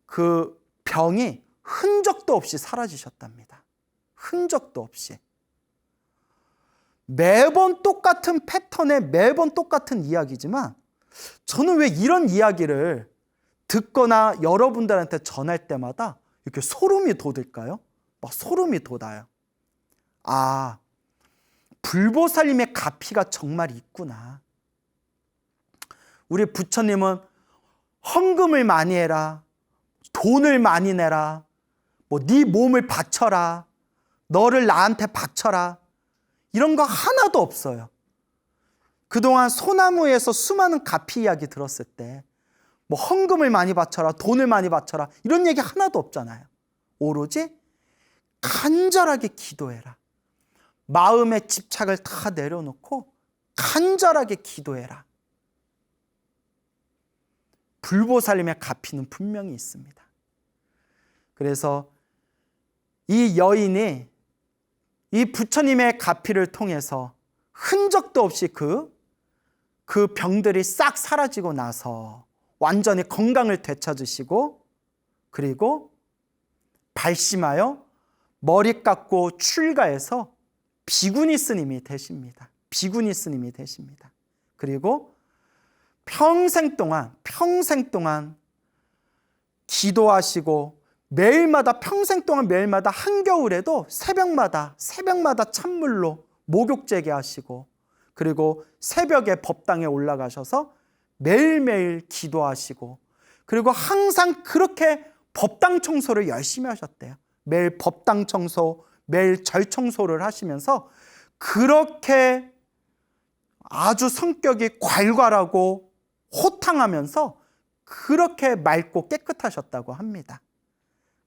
A: 그 병이 흔적도 없이 사라지셨답니다. 흔적도 없이. 매번 똑같은 패턴에 매번 똑같은 이야기지만, 저는 왜 이런 이야기를 듣거나 여러분들한테 전할 때마다 이렇게 소름이 돋을까요? 막 소름이 돋아요. 아, 불보살님의 가피가 정말 있구나. 우리 부처님은 헌금을 많이 해라, 돈을 많이 내라, 네 몸을 바쳐라, 너를 나한테 바쳐라, 이런 거 하나도 없어요. 그동안 소나무에서 수많은 가피 이야기 들었을 때 헌금을 많이 바쳐라, 돈을 많이 바쳐라, 이런 얘기 하나도 없잖아요. 오로지 간절하게 기도해라. 마음의 집착을 다 내려놓고 간절하게 기도해라. 불보살님의 가피는 분명히 있습니다. 그래서 이 여인이 이 부처님의 가피를 통해서 흔적도 없이 그 병들이 싹 사라지고 나서 완전히 건강을 되찾으시고, 그리고 발심하여 머리 깎고 출가해서 비구니 스님이 되십니다. 비구니 스님이 되십니다. 그리고 평생 동안 기도하시고 평생 동안 매일마다 한겨울에도 새벽마다 찬물로 목욕제계 하시고, 그리고 새벽에 법당에 올라가셔서 매일매일 기도하시고, 그리고 항상 그렇게 법당 청소를 열심히 하셨대요. 매일 법당 청소, 매일 절 청소를 하시면서 그렇게 아주 성격이 괄괄하고 호탕하면서 그렇게 맑고 깨끗하셨다고 합니다.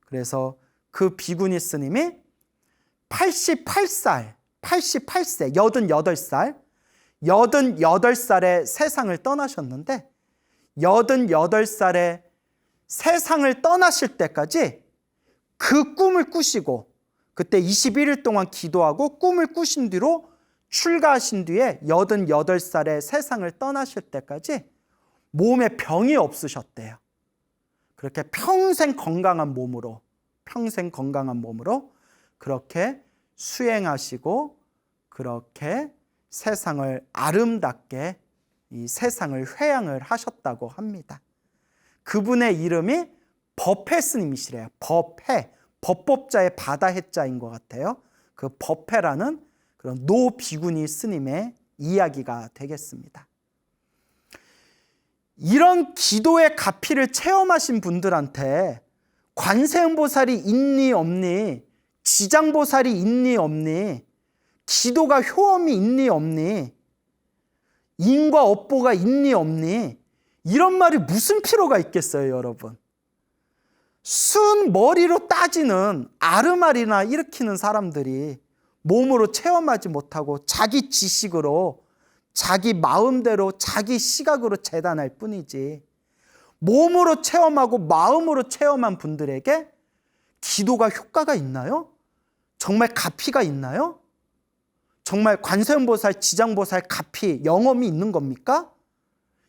A: 그래서 그 비구니 스님이 88세, 88세 세상을 떠나셨는데 88살에 세상을 떠나실 때까지 그 꿈을 꾸시고 그때 21일 동안 기도하고 꿈을 꾸신 뒤로 출가하신 뒤에 88살에 세상을 떠나실 때까지 몸에 병이 없으셨대요. 그렇게 평생 건강한 몸으로 그렇게 수행하시고 그렇게 세상을 아름답게 이 세상을 회양을 하셨다고 합니다. 그분의 이름이 법회 스님이시래요. 법회, 법법자의 바다 해자인 것 같아요. 그 법회라는 그런 노비구니 스님의 이야기가 되겠습니다. 이런 기도의 가피를 체험하신 분들한테 관세음보살이 있니 없니, 지장보살이 있니 없니, 기도가 효험이 있니 없니, 인과 업보가 있니 없니, 이런 말이 무슨 필요가 있겠어요, 여러분? 순 머리로 따지는 아르말이나 일으키는 사람들이 몸으로 체험하지 못하고 자기 지식으로, 자기 마음대로, 자기 시각으로 재단할 뿐이지, 몸으로 체험하고 마음으로 체험한 분들에게 기도가 효과가 있나요? 정말 가피가 있나요? 정말 관세음보살, 지장보살 가피, 영험이 있는 겁니까?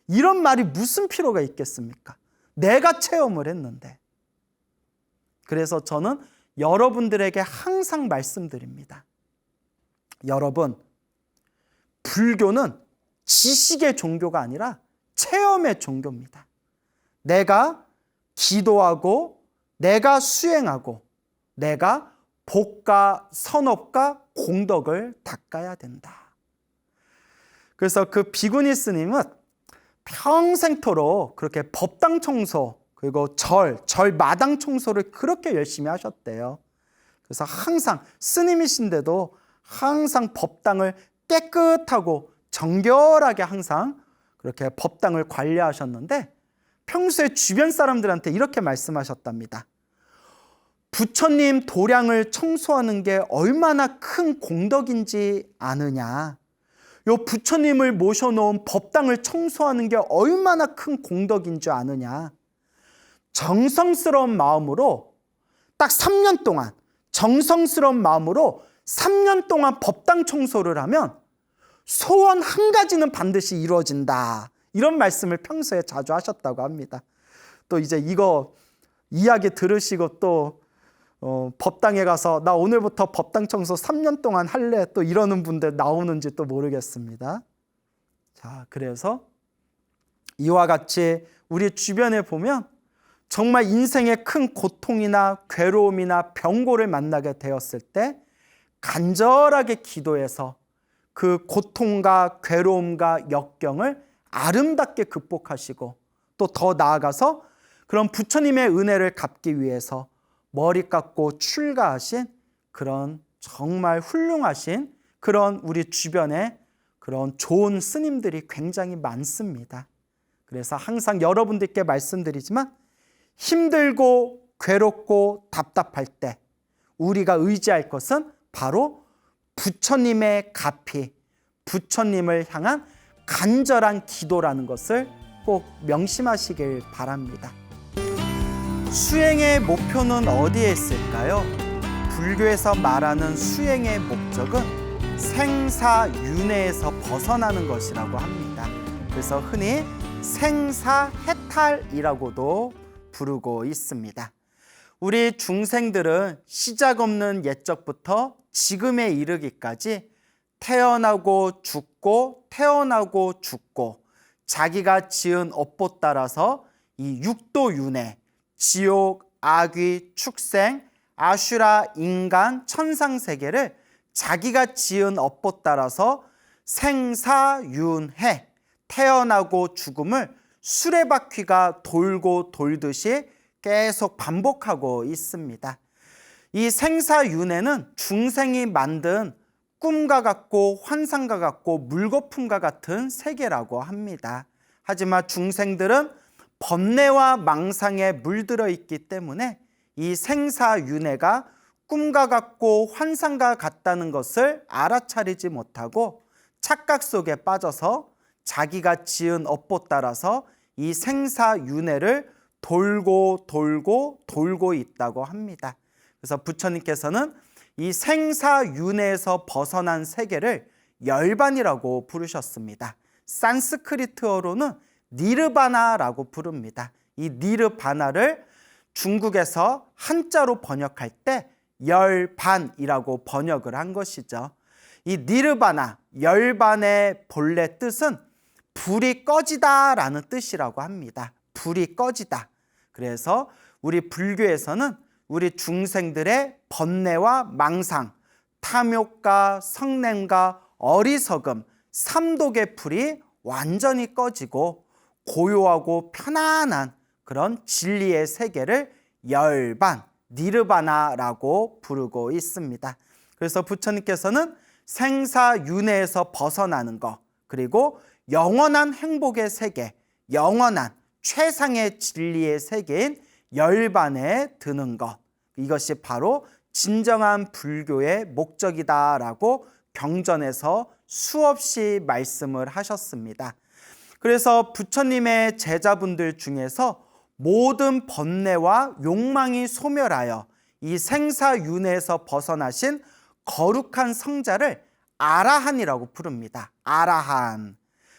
A: 이런 말이 무슨 필요가 있겠습니까? 내가 체험을 했는데. 그래서 저는 여러분들에게 항상 말씀드립니다. 여러분, 불교는 지식의 종교가 아니라 체험의 종교입니다. 내가 기도하고 내가 수행하고 내가 복과 선업과 공덕을 닦아야 된다. 그래서 그 비구니 스님은 평생토록 그렇게 법당 청소 그리고 절 마당 청소를 그렇게 열심히 하셨대요. 그래서 항상 스님이신데도 항상 법당을 깨끗하고 정결하게 항상 그렇게 법당을 관리하셨는데 평소에 주변 사람들한테 이렇게 말씀하셨답니다. 부처님 도량을 청소하는 게 얼마나 큰 공덕인지 아느냐. 요 부처님을 모셔놓은 법당을 청소하는 게 얼마나 큰 공덕인 줄 아느냐. 정성스러운 마음으로 딱 3년 동안 정성스러운 마음으로 3년 동안 법당 청소를 하면 소원 한 가지는 반드시 이루어진다. 이런 말씀을 평소에 자주 하셨다고 합니다. 또 이제 이거 이야기 들으시고 또 법당에 가서 나 오늘부터 법당 청소 3년 동안 할래 또 이러는 분들 나오는지 또 모르겠습니다. 자, 그래서 이와 같이 우리 주변에 보면 정말 인생의 큰 고통이나 괴로움이나 병고를 만나게 되었을 때 간절하게 기도해서 그 고통과 괴로움과 역경을 아름답게 극복하시고 또 더 나아가서 그런 부처님의 은혜를 갚기 위해서 머리 깎고 출가하신 그런 정말 훌륭하신 그런 우리 주변에 그런 좋은 스님들이 굉장히 많습니다. 그래서 항상 여러분들께 말씀드리지만 힘들고 괴롭고 답답할 때 우리가 의지할 것은 바로 부처님의 가피, 부처님을 향한 간절한 기도라는 것을 꼭 명심하시길 바랍니다. 수행의 목표는 어디에 있을까요? 불교에서 말하는 수행의 목적은 생사윤회에서 벗어나는 것이라고 합니다. 그래서 흔히 생사해탈이라고도 부르고 있습니다. 우리 중생들은 시작 없는 옛적부터 지금에 이르기까지 태어나고 죽고 자기가 지은 업보 따라서 이 육도윤회, 지옥, 악귀, 축생, 아슈라, 인간, 천상세계를 자기가 지은 업보 따라서 생사윤회, 태어나고 죽음을 수레바퀴가 돌고 돌듯이 계속 반복하고 있습니다. 이 생사윤회는 중생이 만든 꿈과 같고 환상과 같고 물거품과 같은 세계라고 합니다. 하지만 중생들은 번뇌와 망상에 물들어 있기 때문에 이 생사윤회가 꿈과 같고 환상과 같다는 것을 알아차리지 못하고 착각 속에 빠져서 자기가 지은 업보 따라서 이 생사윤회를 돌고 있다고 합니다. 그래서 부처님께서는 이 생사윤회에서 벗어난 세계를 열반이라고 부르셨습니다. 산스크리트어로는 니르바나라고 부릅니다. 이 니르바나를 중국에서 한자로 번역할 때 열반이라고 번역을 한 것이죠. 이 니르바나, 열반의 본래 뜻은 불이 꺼지다라는 뜻이라고 합니다. 불이 꺼지다. 그래서 우리 불교에서는 우리 중생들의 번뇌와 망상, 탐욕과 성냄과 어리석음, 삼독의 불이 완전히 꺼지고 고요하고 편안한 그런 진리의 세계를 열반, 니르바나라고 부르고 있습니다. 그래서 부처님께서는 생사윤회에서 벗어나는 것, 그리고 영원한 행복의 세계, 영원한 최상의 진리의 세계인 열반에 드는 것, 이것이 바로 진정한 불교의 목적이다라고 경전에서 수없이 말씀을 하셨습니다. 그래서 부처님의 제자분들 중에서 모든 번뇌와 욕망이 소멸하여 이 생사윤회에서 벗어나신 거룩한 성자를 아라한이라고 부릅니다. 아라한.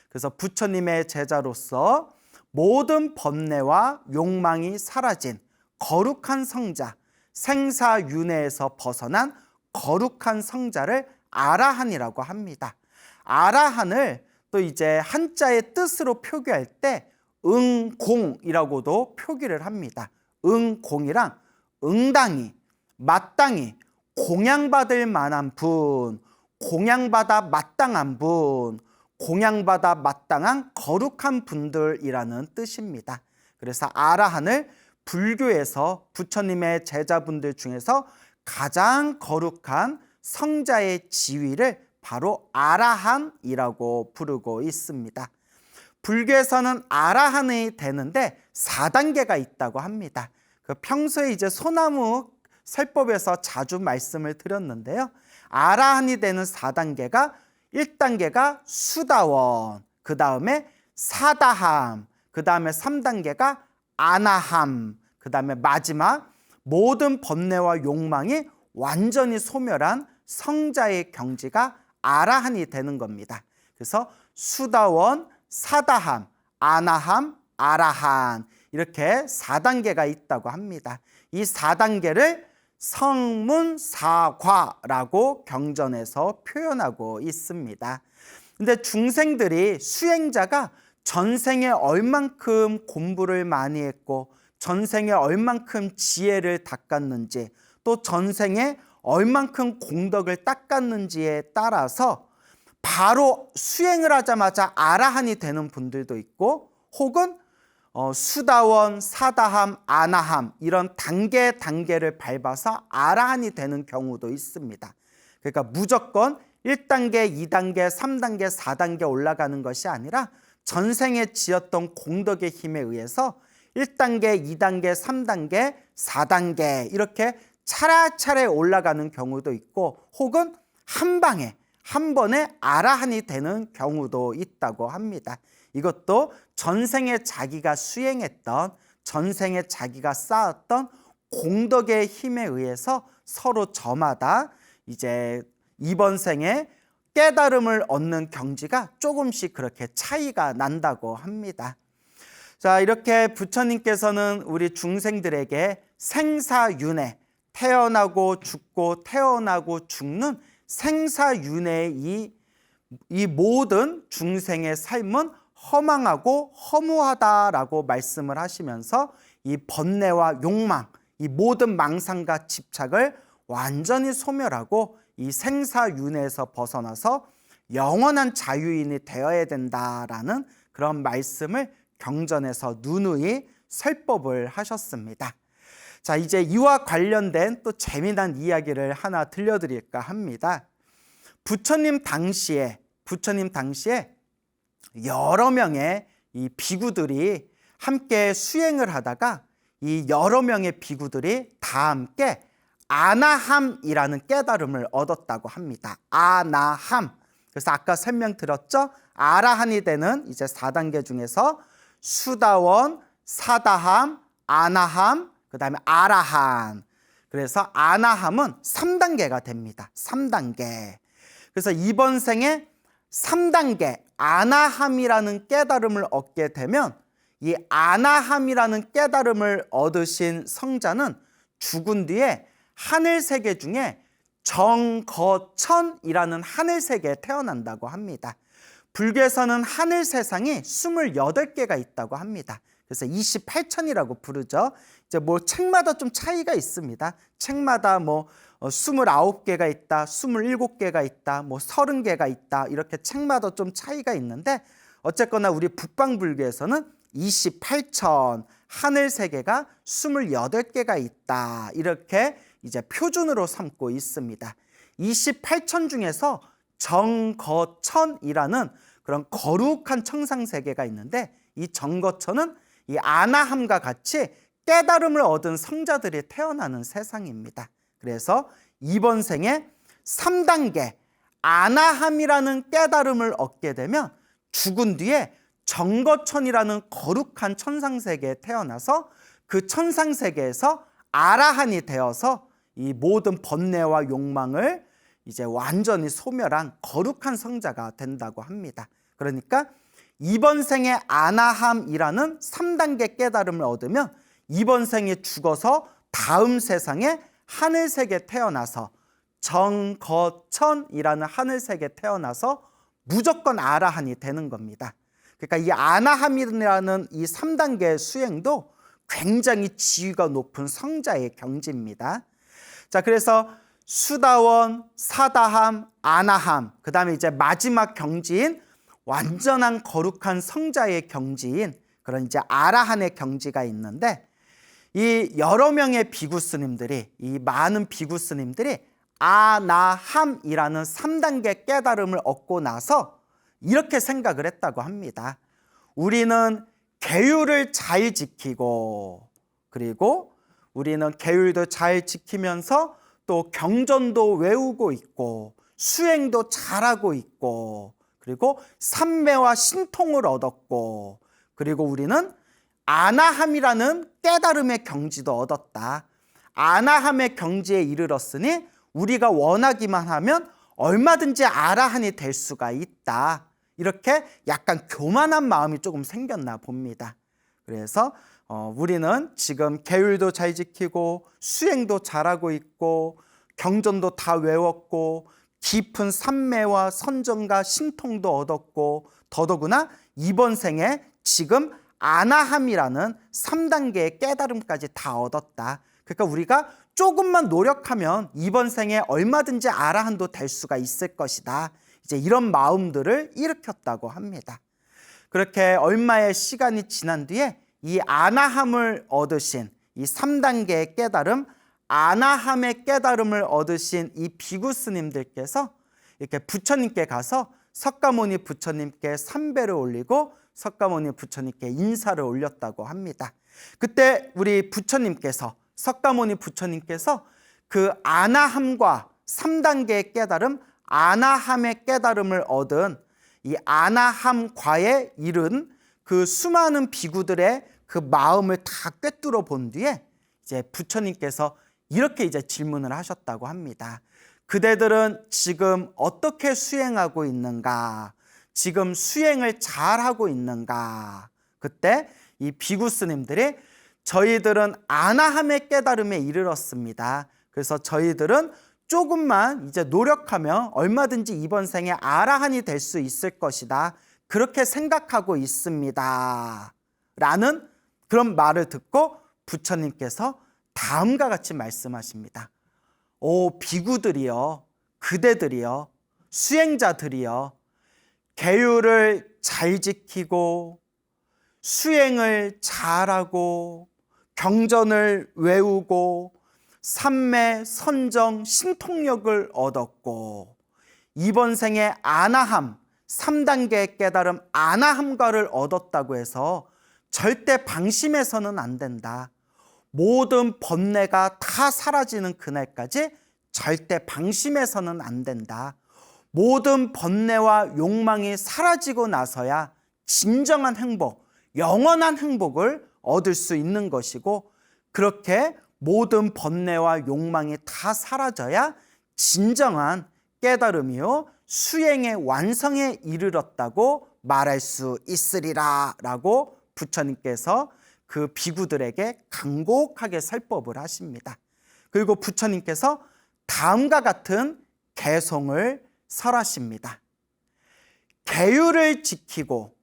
A: 그래서 부처님의 제자로서 모든 번뇌와 욕망이 사라진 거룩한 성자, 생사윤회에서 벗어난 거룩한 성자를 아라한이라고 합니다. 아라한을 또 이제 한자의 뜻으로 표기할 때 응공이라고도 표기를 합니다. 응공이랑 응당히, 마땅히, 공양받을 만한 분, 공양받아 마땅한 분, 공양받아 마땅한 거룩한 분들이라는 뜻입니다. 그래서 아라한을 불교에서 부처님의 제자분들 중에서 가장 거룩한 성자의 지위를 바로 아라한이라고 부르고 있습니다. 불교에서는 아라한이 되는데 4단계가 있다고 합니다. 평소에 이제 소나무 설법에서 자주 말씀을 드렸는데요. 아라한이 되는 4단계가 1단계가 수다원, 그 다음에 사다함, 그 다음에 3단계가 아나함, 그 다음에 마지막 모든 번뇌와 욕망이 완전히 소멸한 성자의 경지가 아라한이 되는 겁니다. 그래서 수다원, 사다함, 아나함, 아라한 이렇게 4단계가 있다고 합니다. 이 4단계를 성문사과라고 경전에서 표현하고 있습니다. 근데 중생들이 수행자가 전생에 얼만큼 공부를 많이 했고 전생에 얼만큼 지혜를 닦았는지 또 전생에 얼만큼 공덕을 닦았는지에 따라서 바로 수행을 하자마자 아라한이 되는 분들도 있고 혹은 수다원, 사다함, 아나함 이런 단계를 밟아서 아라한이 되는 경우도 있습니다. 그러니까 무조건 1단계, 2단계, 3단계, 4단계 올라가는 것이 아니라 전생에 지었던 공덕의 힘에 의해서 1단계, 2단계, 3단계, 4단계 이렇게 차례차례 올라가는 경우도 있고 혹은 한 번에 아라한이 되는 경우도 있다고 합니다. 이것도 전생에 자기가 수행했던 전생에 자기가 쌓았던 공덕의 힘에 의해서 서로 저마다 이제 이번 생에 깨달음을 얻는 경지가 조금씩 그렇게 차이가 난다고 합니다. 자, 이렇게 부처님께서는 우리 중생들에게 생사윤회, 태어나고 죽고 태어나고 죽는 생사윤회의 이 모든 중생의 삶은 허망하고 허무하다라고 말씀을 하시면서 이 번뇌와 욕망, 이 모든 망상과 집착을 완전히 소멸하고 이 생사윤회에서 벗어나서 영원한 자유인이 되어야 된다라는 그런 말씀을 경전에서 누누이 설법을 하셨습니다. 자, 이제 이와 관련된 또 재미난 이야기를 하나 들려드릴까 합니다. 부처님 당시에 여러 명의 이 비구들이 함께 수행을 하다가 이 여러 명의 비구들이 다 함께 아나함이라는 깨달음을 얻었다고 합니다. 아나함. 그래서 아까 설명드렸죠? 아라한이 되는 이제 4단계 중에서 수다원, 사다함, 아나함, 그 다음에 아라한. 그래서 아나함은 3단계가 됩니다. 3단계. 그래서 이번 생에 3단계 아나함이라는 깨달음을 얻게 되면 이 아나함이라는 깨달음을 얻으신 성자는 죽은 뒤에 하늘세계 중에 정거천이라는 하늘세계에 태어난다고 합니다. 불교에서는 하늘세상이 28개가 있다고 합니다. 그래서 28천이라고 부르죠. 이제 뭐 책마다 좀 차이가 있습니다. 책마다 뭐 29개가 있다, 27개가 있다, 뭐 30개가 있다, 이렇게 책마다 좀 차이가 있는데 어쨌거나 우리 북방불교에서는 28천 하늘세계가 28개가 있다, 이렇게 이제 표준으로 삼고 있습니다. 28천 중에서 정거천이라는 그런 거룩한 청상세계가 있는데 이 정거천은 이 아나함과 같이 깨달음을 얻은 성자들이 태어나는 세상입니다. 그래서 이번 생에 3단계 아나함이라는 깨달음을 얻게 되면 죽은 뒤에 정거천이라는 거룩한 천상세계에 태어나서 그 천상세계에서 아라한이 되어서 이 모든 번뇌와 욕망을 이제 완전히 소멸한 거룩한 성자가 된다고 합니다. 그러니까 이번 생에 아나함이라는 3단계 깨달음을 얻으면 이번 생에 죽어서 다음 세상에 하늘세계에 태어나서 정거천이라는 하늘세계에 태어나서 무조건 아라한이 되는 겁니다. 그러니까 이 아나함이라는 이 3단계 수행도 굉장히 지위가 높은 성자의 경지입니다. 자, 그래서 수다원, 사다함, 아나함, 그 다음에 이제 마지막 경지인 완전한 거룩한 성자의 경지인 그런 이제 아라한의 경지가 있는데 이 여러 명의 비구 스님들이, 이 많은 비구 스님들이 아나함이라는 3단계 깨달음을 얻고 나서 이렇게 생각을 했다고 합니다. 우리는 계율을 잘 지키고, 그리고 우리는 계율도 잘 지키면서 또 경전도 외우고 있고 수행도 잘하고 있고 그리고 삼매와 신통을 얻었고 그리고 우리는 아나함이라는 깨달음의 경지도 얻었다. 아나함의 경지에 이르렀으니 우리가 원하기만 하면 얼마든지 아라한이 될 수가 있다. 이렇게 약간 교만한 마음이 조금 생겼나 봅니다. 그래서 우리는 지금 계율도 잘 지키고 수행도 잘하고 있고 경전도 다 외웠고 깊은 삼매와 선정과 신통도 얻었고 더더구나 이번 생에 지금 아나함이라는 3단계의 깨달음까지 다 얻었다. 그러니까 우리가 조금만 노력하면 이번 생에 얼마든지 아라한도 될 수가 있을 것이다. 이제 이런 마음들을 일으켰다고 합니다. 그렇게 얼마의 시간이 지난 뒤에 이 아나함을 얻으신 이 3단계의 깨달음, 아나함의 깨달음을 얻으신 이 비구 스님들께서 이렇게 부처님께 가서 석가모니 부처님께 삼배를 올리고 석가모니 부처님께 인사를 올렸다고 합니다. 그때 우리 부처님께서, 석가모니 부처님께서 그 아나함과 3단계의 깨달음, 아나함의 깨달음을 얻은 이 아나함과에 이른 그 수많은 비구들의 그 마음을 다 꿰뚫어 본 뒤에 이제 부처님께서 이렇게 이제 질문을 하셨다고 합니다. 그대들은 지금 어떻게 수행하고 있는가? 지금 수행을 잘하고 있는가? 그때 이 비구 스님들이 저희들은 아나함의 깨달음에 이르렀습니다. 그래서 저희들은 조금만 이제 노력하면 얼마든지 이번 생에 아라한이 될 수 있을 것이다. 그렇게 생각하고 있습니다. 라는 그런 말을 듣고 부처님께서 다음과 같이 말씀하십니다. 오 비구들이여, 그대들이여, 수행자들이여, 계율을 잘 지키고 수행을 잘하고 경전을 외우고 삼매, 선정, 신통력을 얻었고 이번 생에 아나함, 3단계의 깨달음 아나함과를 얻었다고 해서 절대 방심해서는 안 된다. 모든 번뇌가 다 사라지는 그날까지 절대 방심해서는 안 된다. 모든 번뇌와 욕망이 사라지고 나서야 진정한 행복, 영원한 행복을 얻을 수 있는 것이고, 그렇게 모든 번뇌와 욕망이 다 사라져야 진정한 깨달음이요 수행의 완성에 이르렀다고 말할 수 있으리라 라고 부처님께서 그 비구들에게 간곡하게 설법을 하십니다. 그리고 부처님께서 다음과 같은 개송을 설하십니다. 계율을 지키고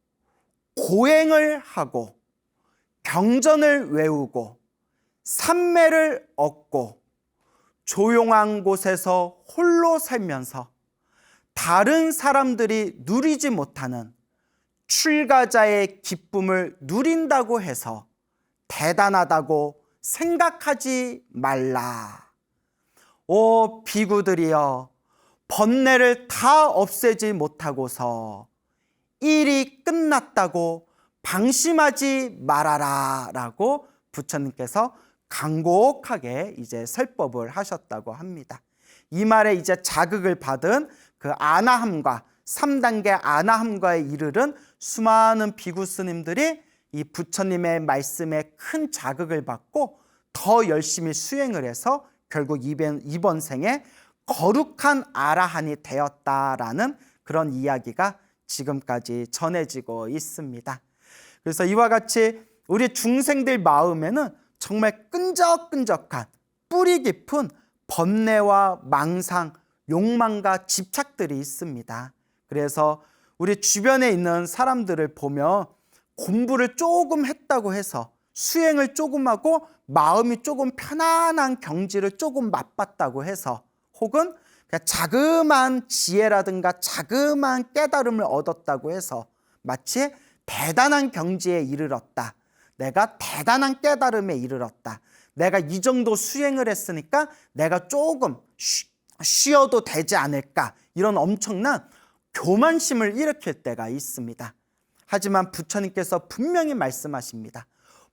A: 고행을 하고 경전을 외우고 삼매를 얻고 조용한 곳에서 홀로 살면서 다른 사람들이 누리지 못하는 출가자의 기쁨을 누린다고 해서 대단하다고 생각하지 말라. 오 비구들이여, 번뇌를 다 없애지 못하고서 일이 끝났다고 방심하지 말아라 라고 부처님께서 간곡하게 이제 설법을 하셨다고 합니다. 이 말에 이제 자극을 받은 그 아나함과 3단계 아나함과에 이르른 수많은 비구 스님들이 이 부처님의 말씀에 큰 자극을 받고 더 열심히 수행을 해서 결국 이번 생에 거룩한 아라한이 되었다라는 그런 이야기가 지금까지 전해지고 있습니다. 그래서 이와 같이 우리 중생들 마음에는 정말 끈적끈적한 뿌리 깊은 번뇌와 망상, 욕망과 집착들이 있습니다. 그래서 우리 주변에 있는 사람들을 보면 공부를 조금 했다고 해서 수행을 조금 하고 마음이 조금 편안한 경지를 조금 맛봤다고 해서 혹은 그냥 자그마한 지혜라든가 자그마한 깨달음을 얻었다고 해서 마치 대단한 경지에 이르렀다. 내가 대단한 깨달음에 이르렀다. 내가 이 정도 수행을 했으니까 내가 조금 쉬어도 되지 않을까. 이런 엄청난 교만심을 일으킬 때가 있습니다. 하지만 부처님께서 분명히 말씀하십니다.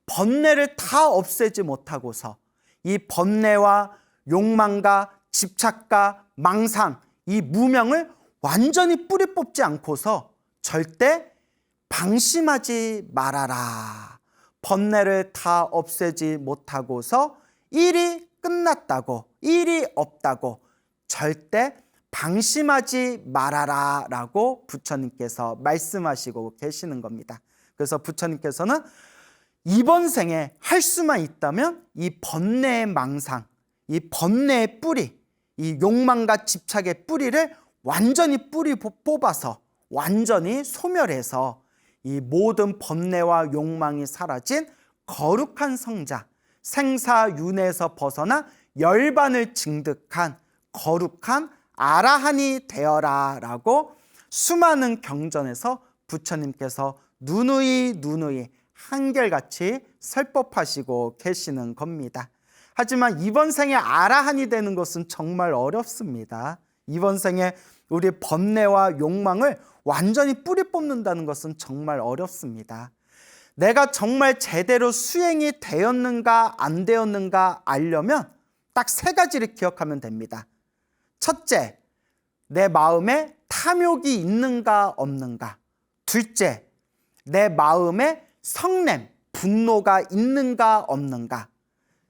A: 번뇌를 다 없애지 못하고서 이 번뇌와 욕망과 집착과 망상, 이 무명을 완전히 뿌리 뽑지 않고서 절대 방심하지 말아라. 번뇌를 다 없애지 못하고서 일이 끝났다고, 일이 없다고 절대 방심하지 말아라 라고 부처님께서 말씀하시고 계시는 겁니다. 그래서 부처님께서는 이번 생에 할 수만 있다면 이 번뇌의 망상, 이 번뇌의 뿌리, 이 욕망과 집착의 뿌리를 완전히 뿌리 뽑아서 완전히 소멸해서 이 모든 번뇌와 욕망이 사라진 거룩한 성자, 생사윤회에서 벗어나 열반을 증득한 거룩한 아라한이 되어라 라고 수많은 경전에서 부처님께서 누누이 한결같이 설법하시고 계시는 겁니다. 하지만 이번 생에 아라한이 되는 것은 정말 어렵습니다. 이번 생에 우리 번뇌와 욕망을 완전히 뿌리 뽑는다는 것은 정말 어렵습니다. 내가 정말 제대로 수행이 되었는가 안 되었는가 알려면 딱 3가지를 기억하면 됩니다. 첫째, 내 마음에 탐욕이 있는가 없는가. 둘째, 내 마음에 성냄, 분노가 있는가 없는가.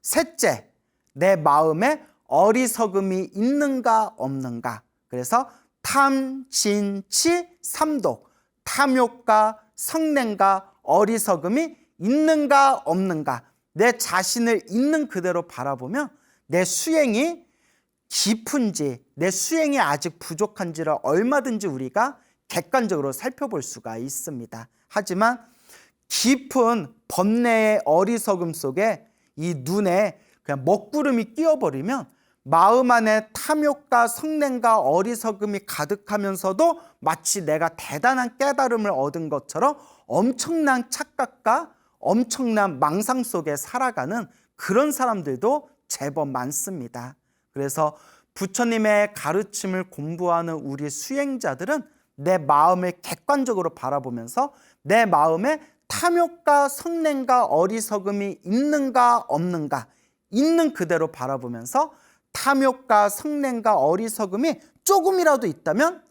A: 셋째, 내 마음에 어리석음이 있는가 없는가. 그래서 탐, 진, 치, 삼독, 탐욕과 성냄과 어리석음이 있는가 없는가. 내 자신을 있는 그대로 바라보면 내 수행이 깊은지, 내 수행이 아직 부족한지를 얼마든지 우리가 객관적으로 살펴볼 수가 있습니다. 하지만 깊은 번뇌의 어리석음 속에 이 눈에 그냥 먹구름이 끼어버리면 마음 안에 탐욕과 성냄과 어리석음이 가득하면서도 마치 내가 대단한 깨달음을 얻은 것처럼 엄청난 착각과 엄청난 망상 속에 살아가는 그런 사람들도 제법 많습니다. 그래서 부처님의 가르침을 공부하는 우리 수행자들은 내 마음을 객관적으로 바라보면서 내 마음에 탐욕과 성냄과 어리석음이 있는가 없는가, 있는 그대로 바라보면서 탐욕과 성냄과 어리석음이 조금이라도 있다면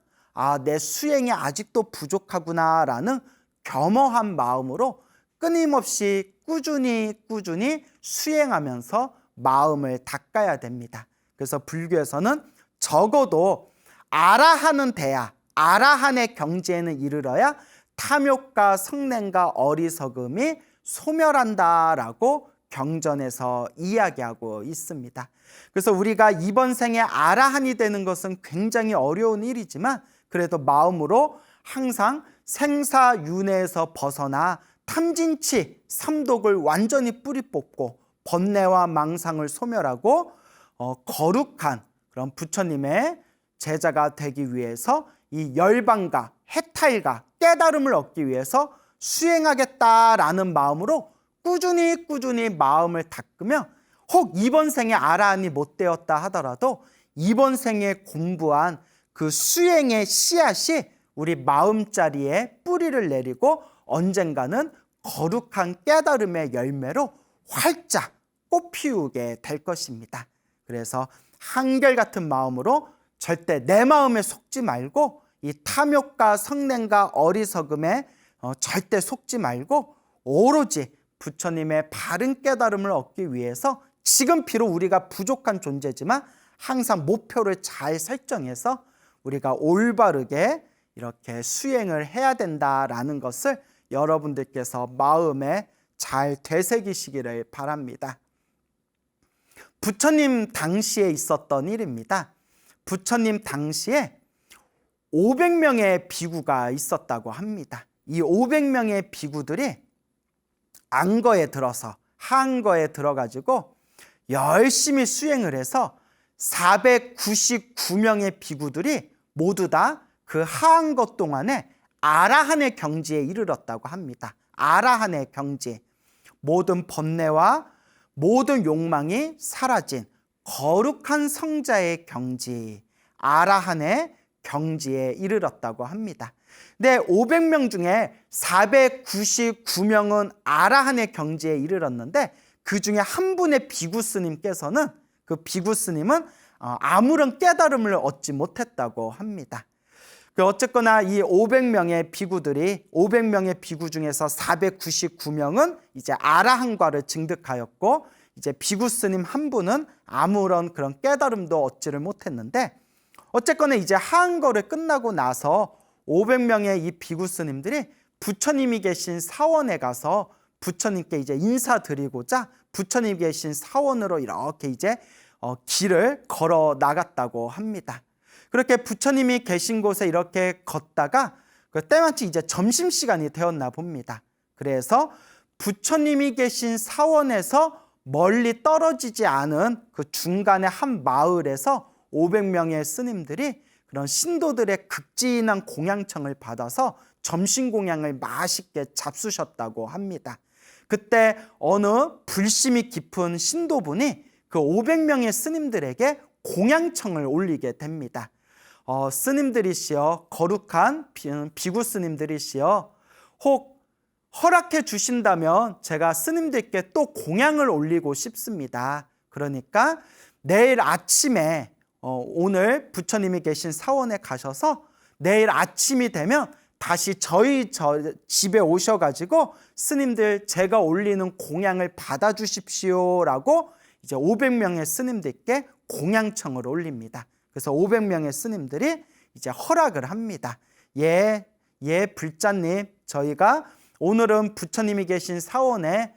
A: 내 수행이 아직도 부족하구나라는 겸허한 마음으로 끊임없이 꾸준히 수행하면서 마음을 닦아야 됩니다. 그래서 불교에서는 적어도 아라하는 대야, 아라한의 경지에는 이르러야 탐욕과 성냄과 어리석음이 소멸한다라고 경전에서 이야기하고 있습니다. 그래서 우리가 이번 생에 아라한이 되는 것은 굉장히 어려운 일이지만 그래도 마음으로 항상 생사윤회에서 벗어나 탐진치, 삼독을 완전히 뿌리 뽑고 번뇌와 망상을 소멸하고 거룩한 그런 부처님의 제자가 되기 위해서 이 열반과 해탈과 깨달음을 얻기 위해서 수행하겠다라는 마음으로 꾸준히 마음을 닦으면 혹 이번 생에 아라한이 못 되었다 하더라도 이번 생에 공부한 그 수행의 씨앗이 우리 마음자리에 뿌리를 내리고 언젠가는 거룩한 깨달음의 열매로 활짝 꽃피우게 될 것입니다. 그래서 한결같은 마음으로 절대 내 마음에 속지 말고 이 탐욕과 성냄과 어리석음에 절대 속지 말고 오로지 부처님의 바른 깨달음을 얻기 위해서 지금 비록 우리가 부족한 존재지만 항상 목표를 잘 설정해서 우리가 올바르게 이렇게 수행을 해야 된다라는 것을 여러분들께서 마음에 잘 되새기시기를 바랍니다. 부처님 당시에 있었던 일입니다. 부처님 당시에 500명의 비구가 있었다고 합니다. 이 500명의 비구들이 안거에 들어서 한거에 들어가지고 열심히 수행을 해서 499명의 비구들이 모두 다 그 하한거 동안에 아라한의 경지에 이르렀다고 합니다. 아라한의 경지, 모든 번뇌와 모든 욕망이 사라진 거룩한 성자의 경지, 아라한의 경지에 이르렀다고 합니다. 근데 500명 중에 499명은 아라한의 경지에 이르렀는데 그 중에 한 분의 비구 스님께서는 그 비구 스님은 아무런 깨달음을 얻지 못했다고 합니다. 어쨌거나 이 500명의 비구들이 500명의 비구 중에서 499명은 이제 아라한과를 증득하였고 이제 비구 스님 한 분은 아무런 그런 깨달음도 얻지를 못했는데 어쨌거나 이제 하한거를 끝나고 나서 500명의 이 비구 스님들이 부처님이 계신 사원에 가서 부처님께 이제 인사드리고자 부처님 계신 사원으로 이렇게 이제 길을 걸어 나갔다고 합니다. 그렇게 부처님이 계신 곳에 이렇게 걷다가 때마침 이제 점심시간이 되었나 봅니다. 그래서 부처님이 계신 사원에서 멀리 떨어지지 않은 그 중간의 한 마을에서 500명의 스님들이 그런 신도들의 극진한 공양청을 받아서 점심 공양을 맛있게 잡수셨다고 합니다. 그때 어느 불심이 깊은 신도분이 그 500명의 스님들에게 공양청을 올리게 됩니다. 스님들이시여, 거룩한 비구 스님들이시여, 혹 허락해 주신다면 제가 스님들께 또 공양을 올리고 싶습니다. 그러니까 내일 아침에 오늘 부처님이 계신 사원에 가셔서 내일 아침이 되면 다시 저희 집에 오셔가지고 스님들 제가 올리는 공양을 받아주십시오라고 이제 500명의 스님들께 공양청을 올립니다. 그래서 500명의 스님들이 이제 허락을 합니다. 예, 불자님, 저희가 오늘은 부처님이 계신 사원에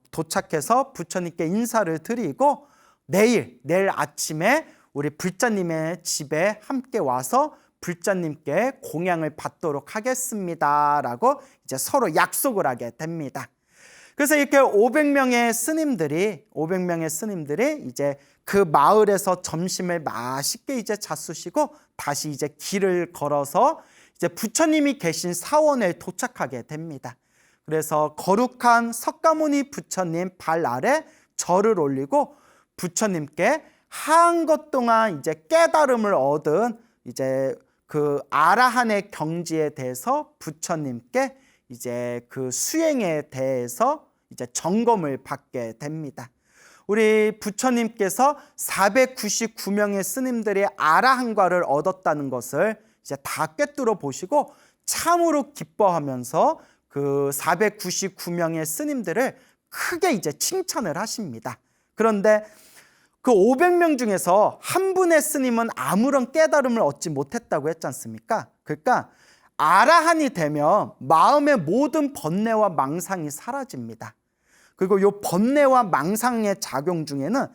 A: 도착해서 부처님께 인사를 드리고 내일 아침에 우리 불자님의 집에 함께 와서 불자님께 공양을 받도록 하겠습니다라고 이제 서로 약속을 하게 됩니다. 그래서 이렇게 500명의 스님들이 이제 그 마을에서 점심을 맛있게 이제 잡수시고 다시 이제 길을 걸어서 이제 부처님이 계신 사원에 도착하게 됩니다. 그래서 거룩한 석가모니 부처님 발 아래 절을 올리고 부처님께 한것 동안 이제 깨달음을 얻은 이제 그 아라한의 경지에 대해서 부처님께 이제 그 수행에 대해서 이제 점검을 받게 됩니다. 우리 부처님께서 499명의 스님들이 아라한과를 얻었다는 것을 이제 다 꿰뚫어 보시고 참으로 기뻐하면서 그 499명의 스님들을 크게 이제 칭찬을 하십니다. 그런데 그 500명 중에서 한 분의 스님은 아무런 깨달음을 얻지 못했다고 했지 않습니까? 그러니까 아라한이 되면 마음의 모든 번뇌와 망상이 사라집니다. 그리고 이 번뇌와 망상의 작용 중에는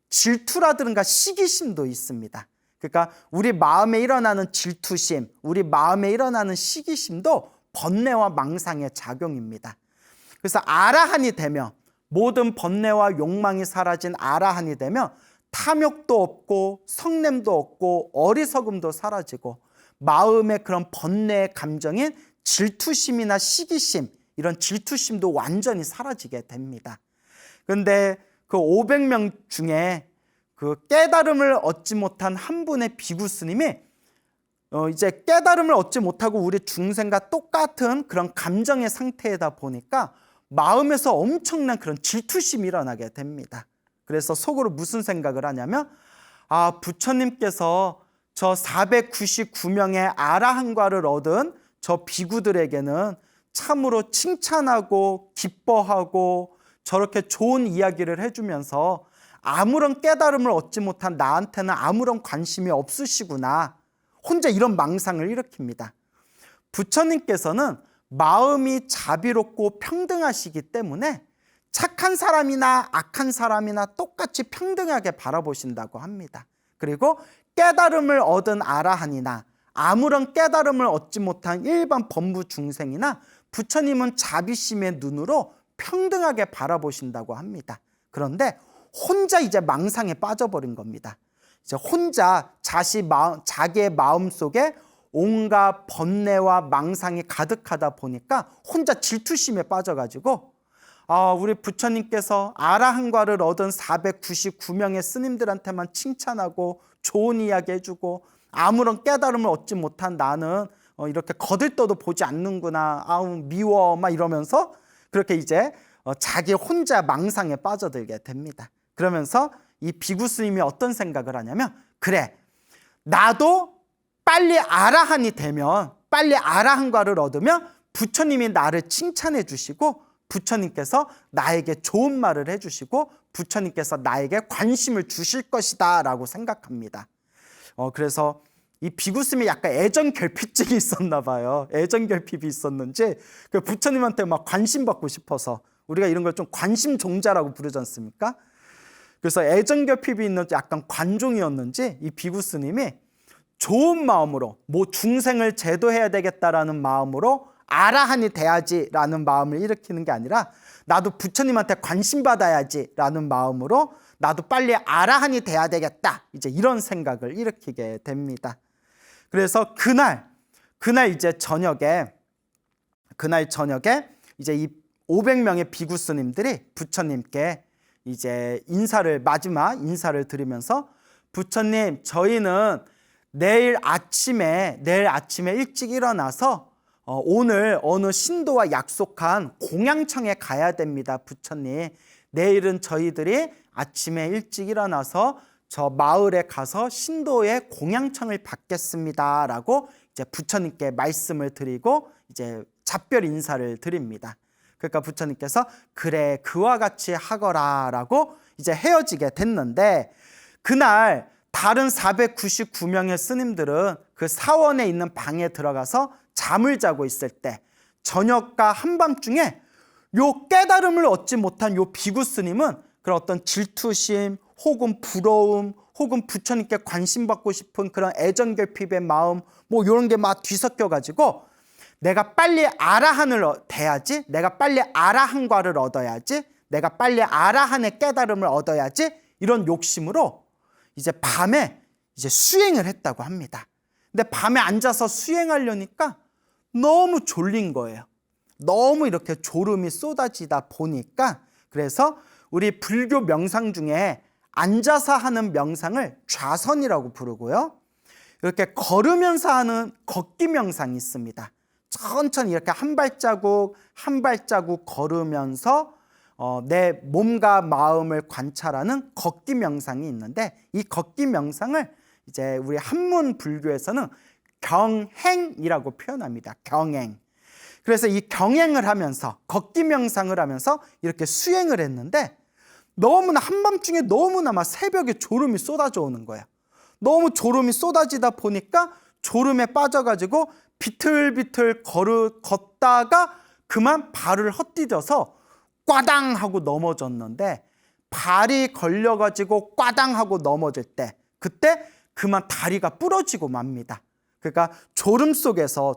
A: 질투라든가 시기심도 있습니다. 그러니까 우리 마음에 일어나는 질투심, 우리 마음에 일어나는 시기심도 번뇌와 망상의 작용입니다. 그래서 아라한이 되면, 모든 번뇌와 욕망이 사라진 아라한이 되면 탐욕도 없고 성냄도 없고 어리석음도 사라지고 마음의 그런 번뇌의 감정인 질투심이나 시기심, 이런 질투심도 완전히 사라지게 됩니다. 그런데 그 500명 중에 그 깨달음을 얻지 못한 한 분의 비구 스님이 이제 깨달음을 얻지 못하고 우리 중생과 똑같은 그런 감정의 상태이다 보니까 마음에서 엄청난 그런 질투심이 일어나게 됩니다. 그래서 속으로 무슨 생각을 하냐면, 아, 부처님께서 저 499명의 아라한과를 얻은 저 비구들에게는 참으로 칭찬하고 기뻐하고 저렇게 좋은 이야기를 해주면서 아무런 깨달음을 얻지 못한 나한테는 아무런 관심이 없으시구나, 혼자 이런 망상을 일으킵니다. 부처님께서는 마음이 자비롭고 평등하시기 때문에 착한 사람이나 악한 사람이나 똑같이 평등하게 바라보신다고 합니다. 그리고 깨달음을 얻은 아라한이나 아무런 깨달음을 얻지 못한 일반 범부 중생이나 부처님은 자비심의 눈으로 평등하게 바라보신다고 합니다. 그런데 혼자 이제 망상에 빠져버린 겁니다. 이제 혼자 자기의 마음 속에 온갖 번뇌와 망상이 가득하다 보니까 혼자 질투심에 빠져가지고, 우리 부처님께서 아라한과를 얻은 499명의 스님들한테만 칭찬하고 좋은 이야기 해주고 아무런 깨달음을 얻지 못한 나는 이렇게 거들떠도 보지 않는구나, 아우 미워, 막 이러면서 그렇게 이제 자기 혼자 망상에 빠져들게 됩니다. 그러면서 이 비구 스님이 어떤 생각을 하냐면, 그래, 나도 빨리 아라한이 되면, 빨리 아라한과를 얻으면 부처님이 나를 칭찬해 주시고 부처님께서 나에게 좋은 말을 해주시고 부처님께서 나에게 관심을 주실 것이다 라고 생각합니다. 그래서 이 비구스님이 약간 애정결핍증이 있었나 봐요. 애정결핍이 있었는지 그 부처님한테 막 관심 받고 싶어서, 우리가 이런 걸 좀 관심종자라고 부르지 않습니까? 그래서 애정결핍이 있는 약간 관종이었는지 이 비구스님이 좋은 마음으로, 뭐 중생을 제도해야 되겠다라는 마음으로 아라한이 돼야지라는 마음을 일으키는 게 아니라 나도 부처님한테 관심 받아야지라는 마음으로 나도 빨리 아라한이 돼야 되겠다, 이제 이런 생각을 일으키게 됩니다. 그래서 그날 이제 저녁에 이제 이 500명의 비구 스님들이 부처님께 이제 마지막 인사를 드리면서, 부처님, 저희는 내일 아침에 일찍 일어나서 오늘 어느 신도와 약속한 공양청에 가야 됩니다. 부처님, 내일은 저희들이 아침에 일찍 일어나서 저 마을에 가서 신도의 공양청을 받겠습니다 라고 이제 부처님께 말씀을 드리고 이제 작별 인사를 드립니다. 그러니까 부처님께서 그래, 그와 같이 하거라 라고 이제 헤어지게 됐는데, 그날 다른 499명의 스님들은 그 사원에 있는 방에 들어가서 잠을 자고 있을 때, 저녁과 한밤중에 요 깨달음을 얻지 못한 요 비구 스님은 그런 어떤 질투심 혹은 부러움 혹은 부처님께 관심 받고 싶은 그런 애정결핍의 마음, 뭐 이런 게 막 뒤섞여 가지고 내가 빨리 아라한을 돼야지, 내가 빨리 아라한과를 얻어야지, 내가 빨리 아라한의 깨달음을 얻어야지, 이런 욕심으로 이제 밤에 이제 수행을 했다고 합니다. 근데 밤에 앉아서 수행하려니까 너무 졸린 거예요. 너무 이렇게 졸음이 쏟아지다 보니까, 그래서 우리 불교 명상 중에 앉아서 하는 명상을 좌선이라고 부르고요. 이렇게 걸으면서 하는 걷기 명상이 있습니다. 천천히 이렇게 한 발자국 한 발자국 걸으면서 내 몸과 마음을 관찰하는 걷기 명상이 있는데, 이 걷기 명상을 이제 우리 한문 불교에서는 경행이라고 표현합니다. 경행. 그래서 이 경행을 하면서, 걷기 명상을 하면서 이렇게 수행을 했는데, 너무나 한밤중에 너무나 막 새벽에 졸음이 쏟아져 오는 거예요. 너무 졸음이 쏟아지다 보니까 졸음에 빠져가지고 비틀비틀 걷다가 그만 발을 헛디뎌서 꽈당 하고 넘어졌는데, 발이 걸려가지고 꽈당 하고 넘어질 때, 그때 그만 다리가 부러지고 맙니다. 그러니까 졸음 속에서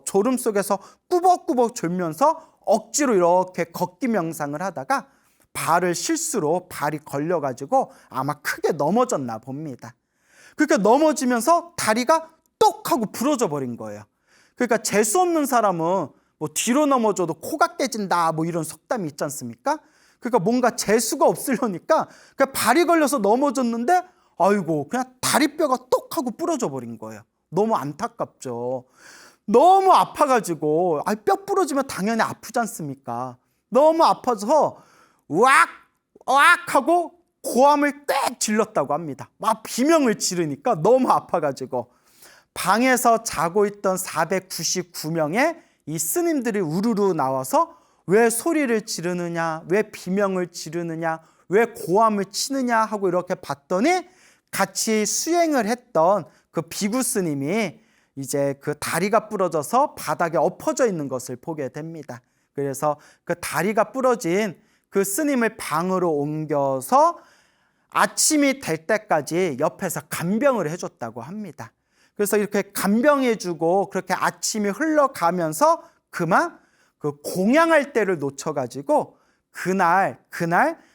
A: 꾸벅꾸벅 졸면서 억지로 이렇게 걷기 명상을 하다가 발을 실수로 발이 걸려가지고 아마 크게 넘어졌나 봅니다. 그러니까 넘어지면서 다리가 똑 하고 부러져 버린 거예요. 그러니까 재수 없는 사람은 뭐 뒤로 넘어져도 코가 깨진다 뭐 이런 속담이 있지 않습니까? 그러니까 뭔가 재수가 없으려니까 그냥 발이 걸려서 넘어졌는데, 아이고 그냥 다리뼈가 똑 하고 부러져 버린 거예요. 너무 안타깝죠. 너무 아파가지고, 뼈 부러지면 당연히 아프지 않습니까? 너무 아파서 으악 하고 고함을 꽥 질렀다고 합니다. 막 비명을 지르니까 너무 아파가지고 방에서 자고 있던 499명의 이 스님들이 우르르 나와서 왜 소리를 지르느냐, 왜 비명을 지르느냐, 왜 고함을 치느냐 하고 이렇게 봤더니, 같이 수행을 했던 그 비구 스님이 이제 그 다리가 부러져서 바닥에 엎어져 있는 것을 보게 됩니다. 그래서 그 다리가 부러진 그 스님을 방으로 옮겨서 아침이 될 때까지 옆에서 간병을 해줬다고 합니다. 그래서 이렇게 간병해주고 그렇게 아침이 흘러가면서 그만 그 공양할 때를 놓쳐가지고 그날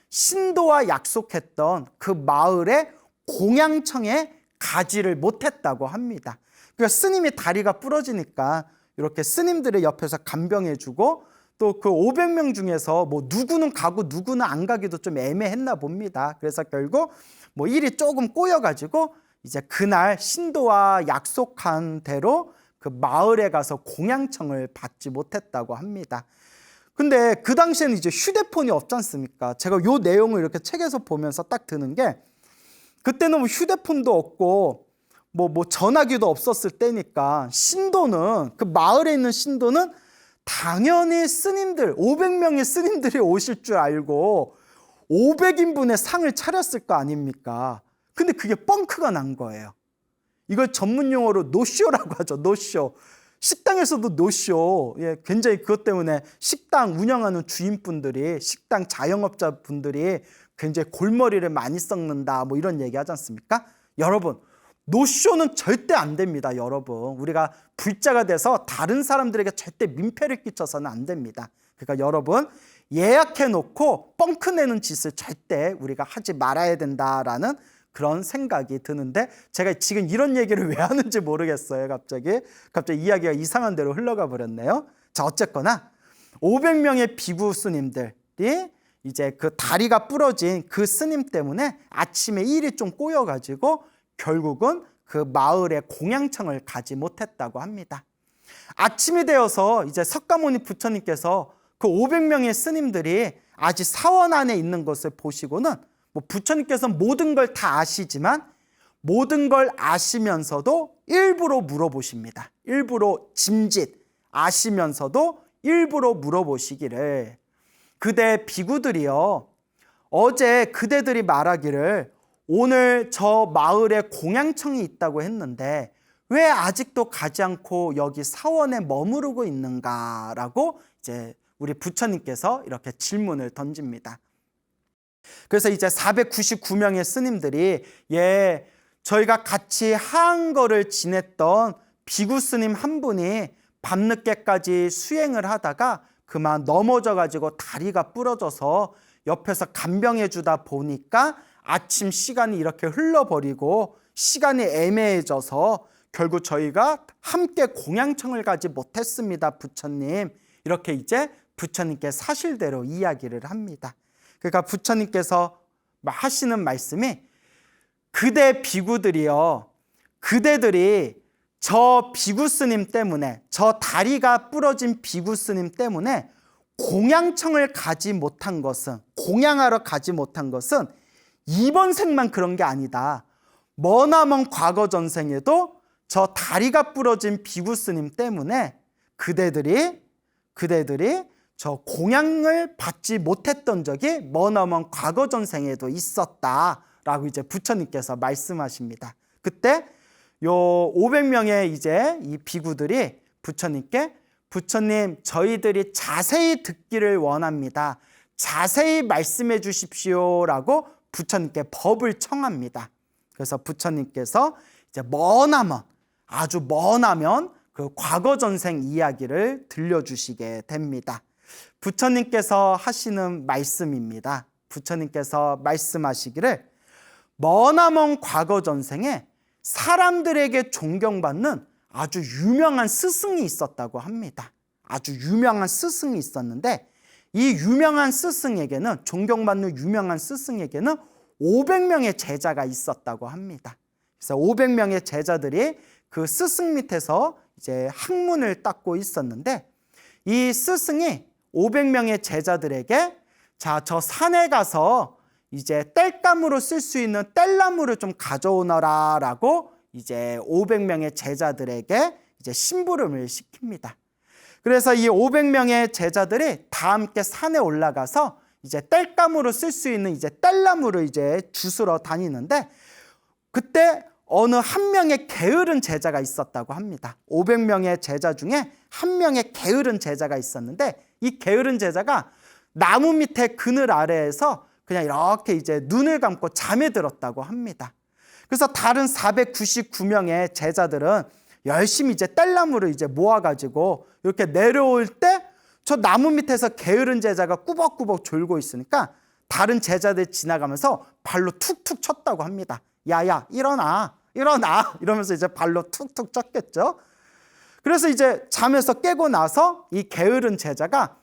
A: 신도와 약속했던 그 마을의 공양청에 가지를 못했다고 합니다. 그러니까 스님이 다리가 부러지니까 이렇게 스님들의 옆에서 간병해주고, 또 그 500명 중에서 뭐 누구는 가고 누구는 안 가기도 좀 애매했나 봅니다. 그래서 결국 뭐 일이 조금 꼬여가지고 이제 그날 신도와 약속한 대로 그 마을에 가서 공양청을 받지 못했다고 합니다. 근데 그 당시에는 이제 휴대폰이 없지 않습니까? 제가 요 내용을 이렇게 책에서 보면서 딱 드는 게, 그때는 뭐 휴대폰도 없고 뭐 전화기도 없었을 때니까 신도는, 그 마을에 있는 신도는 당연히 스님들 500명의 스님들이 오실 줄 알고 500인분의 상을 차렸을 거 아닙니까? 근데 그게 뻥크가 난 거예요. 이걸 전문 용어로 노쇼라고 하죠. 노쇼. 식당에서도 노쇼. 굉장히 그것 때문에 식당 운영하는 주인분들이, 식당 자영업자분들이 굉장히 골머리를 많이 썩는다 뭐 이런 얘기 하지 않습니까? 여러분, 노쇼는 절대 안 됩니다. 여러분, 우리가 불자가 돼서 다른 사람들에게 절대 민폐를 끼쳐서는 안 됩니다. 그러니까 여러분, 예약해 놓고 뻥크 내는 짓을 절대 우리가 하지 말아야 된다라는 그런 생각이 드는데, 제가 지금 이런 얘기를 왜 하는지 모르겠어요. 갑자기 이야기가 이상한 데로 흘러가 버렸네요. 자, 어쨌거나 500명의 비구 스님들이 이제 그 다리가 부러진 그 스님 때문에 아침에 일이 좀 꼬여가지고 결국은 그 마을의 공양청을 가지 못했다고 합니다. 아침이 되어서 이제 석가모니 부처님께서 그 500명의 스님들이 아직 사원 안에 있는 것을 보시고는, 뭐 부처님께서 모든 걸 다 아시지만 모든 걸 아시면서도 일부러 물어보십니다. 일부러 짐짓 아시면서도 일부러 물어보시기를, 그대 비구들이여, 어제 그대들이 말하기를 오늘 저 마을에 공양청이 있다고 했는데 왜 아직도 가지 않고 여기 사원에 머무르고 있는가라고 이제 우리 부처님께서 이렇게 질문을 던집니다. 그래서 이제 499명의 스님들이, 저희가 같이 한거를 지냈던 비구 스님 한 분이 밤늦게까지 수행을 하다가 그만 넘어져가지고 다리가 부러져서 옆에서 간병해 주다 보니까 아침 시간이 이렇게 흘러버리고 시간이 애매해져서 결국 저희가 함께 공양청을 가지 못했습니다, 부처님. 이렇게 이제 부처님께 사실대로 이야기를 합니다. 그러니까 부처님께서 하시는 말씀이, 그대 비구들이요, 그대들이 저 비구 스님 때문에, 저 다리가 부러진 비구 스님 때문에 공양청을 가지 못한 것은, 공양하러 가지 못한 것은 이번 생만 그런 게 아니다. 머나먼 과거 전생에도 저 다리가 부러진 비구 스님 때문에 그대들이 저 공양을 받지 못했던 적이 머나먼 과거 전생에도 있었다라고 이제 부처님께서 말씀하십니다. 그때 요 500명의 이제 이 비구들이 부처님께, 부처님, 저희들이 자세히 듣기를 원합니다. 자세히 말씀해 주십시오라고 부처님께 법을 청합니다. 그래서 부처님께서 이제 머나먼, 아주 머나먼 그 과거 전생 이야기를 들려주시게 됩니다. 부처님께서 하시는 말씀입니다. 부처님께서 말씀하시기를 머나먼 과거 전생에 사람들에게 존경받는 아주 유명한 스승이 있었다고 합니다. 아주 유명한 스승이 있었는데 이 유명한 스승에게는, 존경받는 유명한 스승에게는 500명의 제자가 있었다고 합니다. 그래서 500명의 제자들이 그 스승 밑에서 이제 학문을 닦고 있었는데 이 스승이 500명의 제자들에게 자, 저 산에 가서 이제 땔감으로 쓸 수 있는 땔나무를 좀 가져오너라 라고 이제 500명의 제자들에게 이제 심부름을 시킵니다. 그래서 이 500명의 제자들이 다 함께 산에 올라가서 이제 땔감으로 쓸 수 있는 이제 땔나무를 이제 주스러 다니는데 그때 어느 한 명의 게으른 제자가 있었다고 합니다. 500명의 제자 중에 한 명의 게으른 제자가 있었는데 이 게으른 제자가 나무 밑에 그늘 아래에서 그냥 이렇게 이제 눈을 감고 잠에 들었다고 합니다. 그래서 다른 499명의 제자들은 열심히 이제 땔나무를 이제 모아가지고 이렇게 내려올 때 저 나무 밑에서 게으른 제자가 꾸벅꾸벅 졸고 있으니까 다른 제자들 지나가면서 발로 툭툭 쳤다고 합니다. 야야, 일어나, 일어나 이러면서 이제 발로 툭툭 쳤겠죠. 그래서 이제 잠에서 깨고 나서 이 게으른 제자가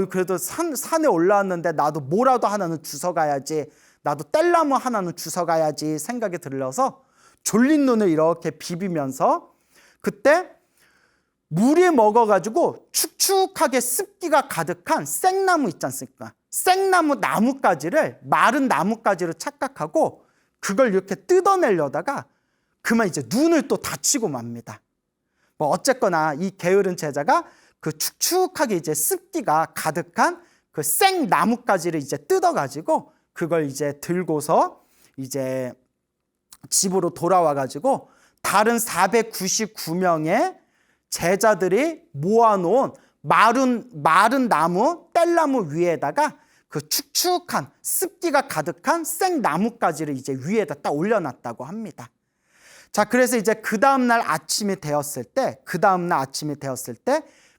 A: 그래도 산에 올라왔는데 나도 뭐라도 하나는 주워가야지, 나도 땔나무 하나는 주워가야지 생각이 들려서 졸린 눈을 이렇게 비비면서 그때 물이 먹어가지고 축축하게 습기가 가득한 생나무 있지 않습니까? 생나무 나뭇가지를, 마른 나뭇가지로 착각하고 그걸 이렇게 뜯어내려다가 그만 이제 눈을 또 다치고 맙니다. 뭐 어쨌거나 이 게으른 제자가 그 축축하게 이제 습기가 가득한 그 생나뭇가지를 이제 뜯어가지고 그걸 이제 들고서 이제 집으로 돌아와가지고 다른 499명의 제자들이 모아놓은 마른 나무, 땔나무 위에다가 그 축축한 습기가 가득한 생나뭇가지를 이제 위에다 딱 올려놨다고 합니다. 자, 그래서 이제 그 다음날 아침이 되었을 때,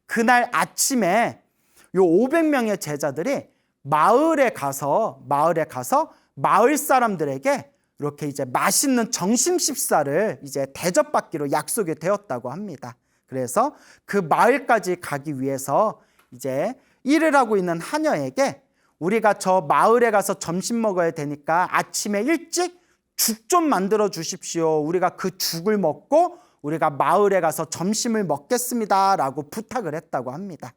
A: 그날 아침에 요 500명의 제자들이 마을에 가서 마을 사람들에게 이렇게 이제 맛있는 점심 식사를 이제 대접받기로 약속이 되었다고 합니다. 그래서 그 마을까지 가기 위해서 이제 일을 하고 있는 하녀에게 우리가 저 마을에 가서 점심 먹어야 되니까 아침에 일찍 죽 좀 만들어 주십시오. 우리가 그 죽을 먹고 우리가 마을에 가서 점심을 먹겠습니다 라고 부탁을 했다고 합니다.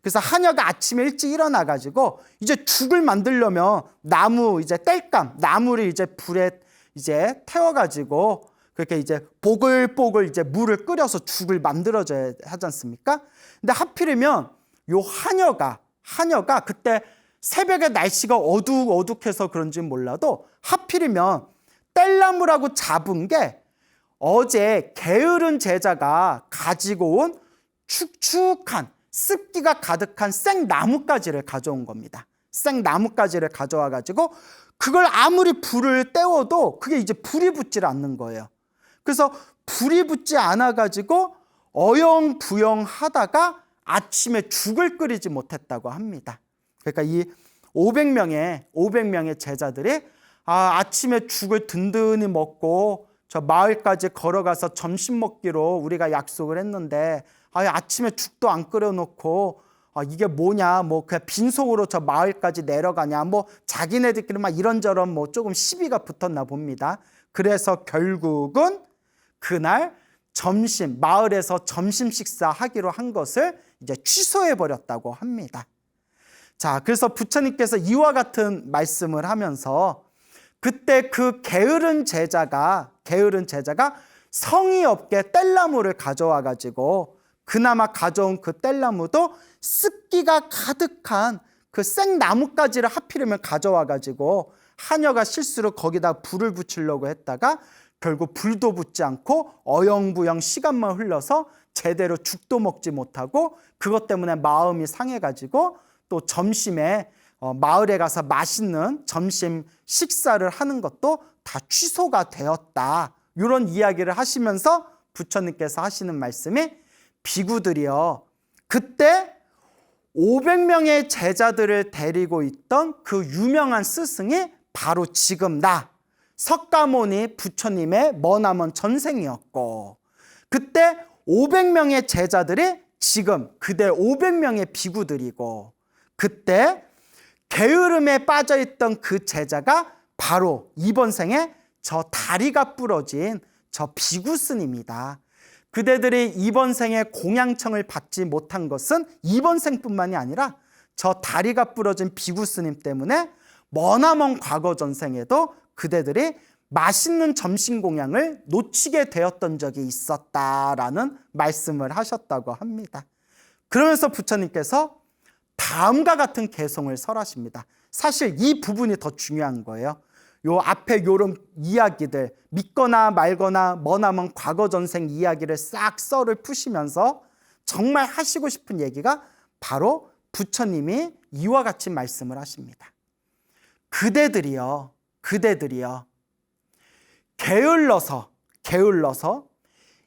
A: 그래서 하녀가 아침에 일찍 일어나가지고 이제 죽을 만들려면 나무 이제 땔감, 나무를 이제 불에 이제 태워가지고 그렇게 이제 보글보글 이제 물을 끓여서 죽을 만들어줘야 하지 않습니까? 근데 하필이면 요 하녀가 그때 새벽에 날씨가 어둑어둑해서 그런지 몰라도 하필이면 땔나무라고 잡은 게 어제 게으른 제자가 가지고 온 축축한 습기가 가득한 생나뭇가지를 가져온 겁니다. 생나뭇가지를 가져와 가지고 그걸 아무리 불을 떼워도 그게 이제 불이 붙질 않는 거예요. 그래서 불이 붙지 않아 가지고 어영부영 하다가 아침에 죽을 끓이지 못했다고 합니다. 그러니까 이 500명의 제자들이 아침에 죽을 든든히 먹고 저 마을까지 걸어가서 점심 먹기로 우리가 약속을 했는데 아침에 죽도 안 끓여놓고 이게 뭐냐, 뭐 그냥 빈속으로 저 마을까지 내려가냐, 뭐 자기네들끼리 막 이런저런 뭐 조금 시비가 붙었나 봅니다. 그래서 결국은 그날 마을에서 점심 식사하기로 한 것을 이제 취소해 버렸다고 합니다. 자, 그래서 부처님께서 이와 같은 말씀을 하면서 그때 그 게으른 제자가 성의 없게 뗄나무를 가져와 가지고 그나마 가져온 그 뗄나무도 습기가 가득한 그 생나뭇가지를 하필이면 가져와 가지고 하녀가 실수로 거기다 불을 붙이려고 했다가 결국 불도 붙지 않고 어영부영 시간만 흘러서 제대로 죽도 먹지 못하고 그것 때문에 마음이 상해가지고 또 점심에 마을에 가서 맛있는 점심 식사를 하는 것도 다 취소가 되었다. 이런 이야기를 하시면서 부처님께서 하시는 말씀이 비구들이여 그때 500명의 제자들을 데리고 있던 그 유명한 스승이 바로 지금 나 석가모니 부처님의 머나먼 전생이었고 그때 500명의 제자들이 지금 그대 500명의 비구들이고 그때 게으름에 빠져있던 그 제자가 바로 이번 생에 저 다리가 부러진 저 비구 스님이다. 그대들이 이번 생에 공양청을 받지 못한 것은 이번 생뿐만이 아니라 저 다리가 부러진 비구 스님 때문에 머나먼 과거 전생에도 그대들이 맛있는 점심 공양을 놓치게 되었던 적이 있었다라는 말씀을 하셨다고 합니다. 그러면서 부처님께서 다음과 같은 개송을 설하십니다. 사실 이 부분이 더 중요한 거예요. 요 앞에 요런 이야기들 믿거나 말거나 머나먼 과거 전생 이야기를 싹 썰을 푸시면서 정말 하시고 싶은 얘기가 바로 부처님이 이와 같이 말씀을 하십니다. 그대들이여 게을러서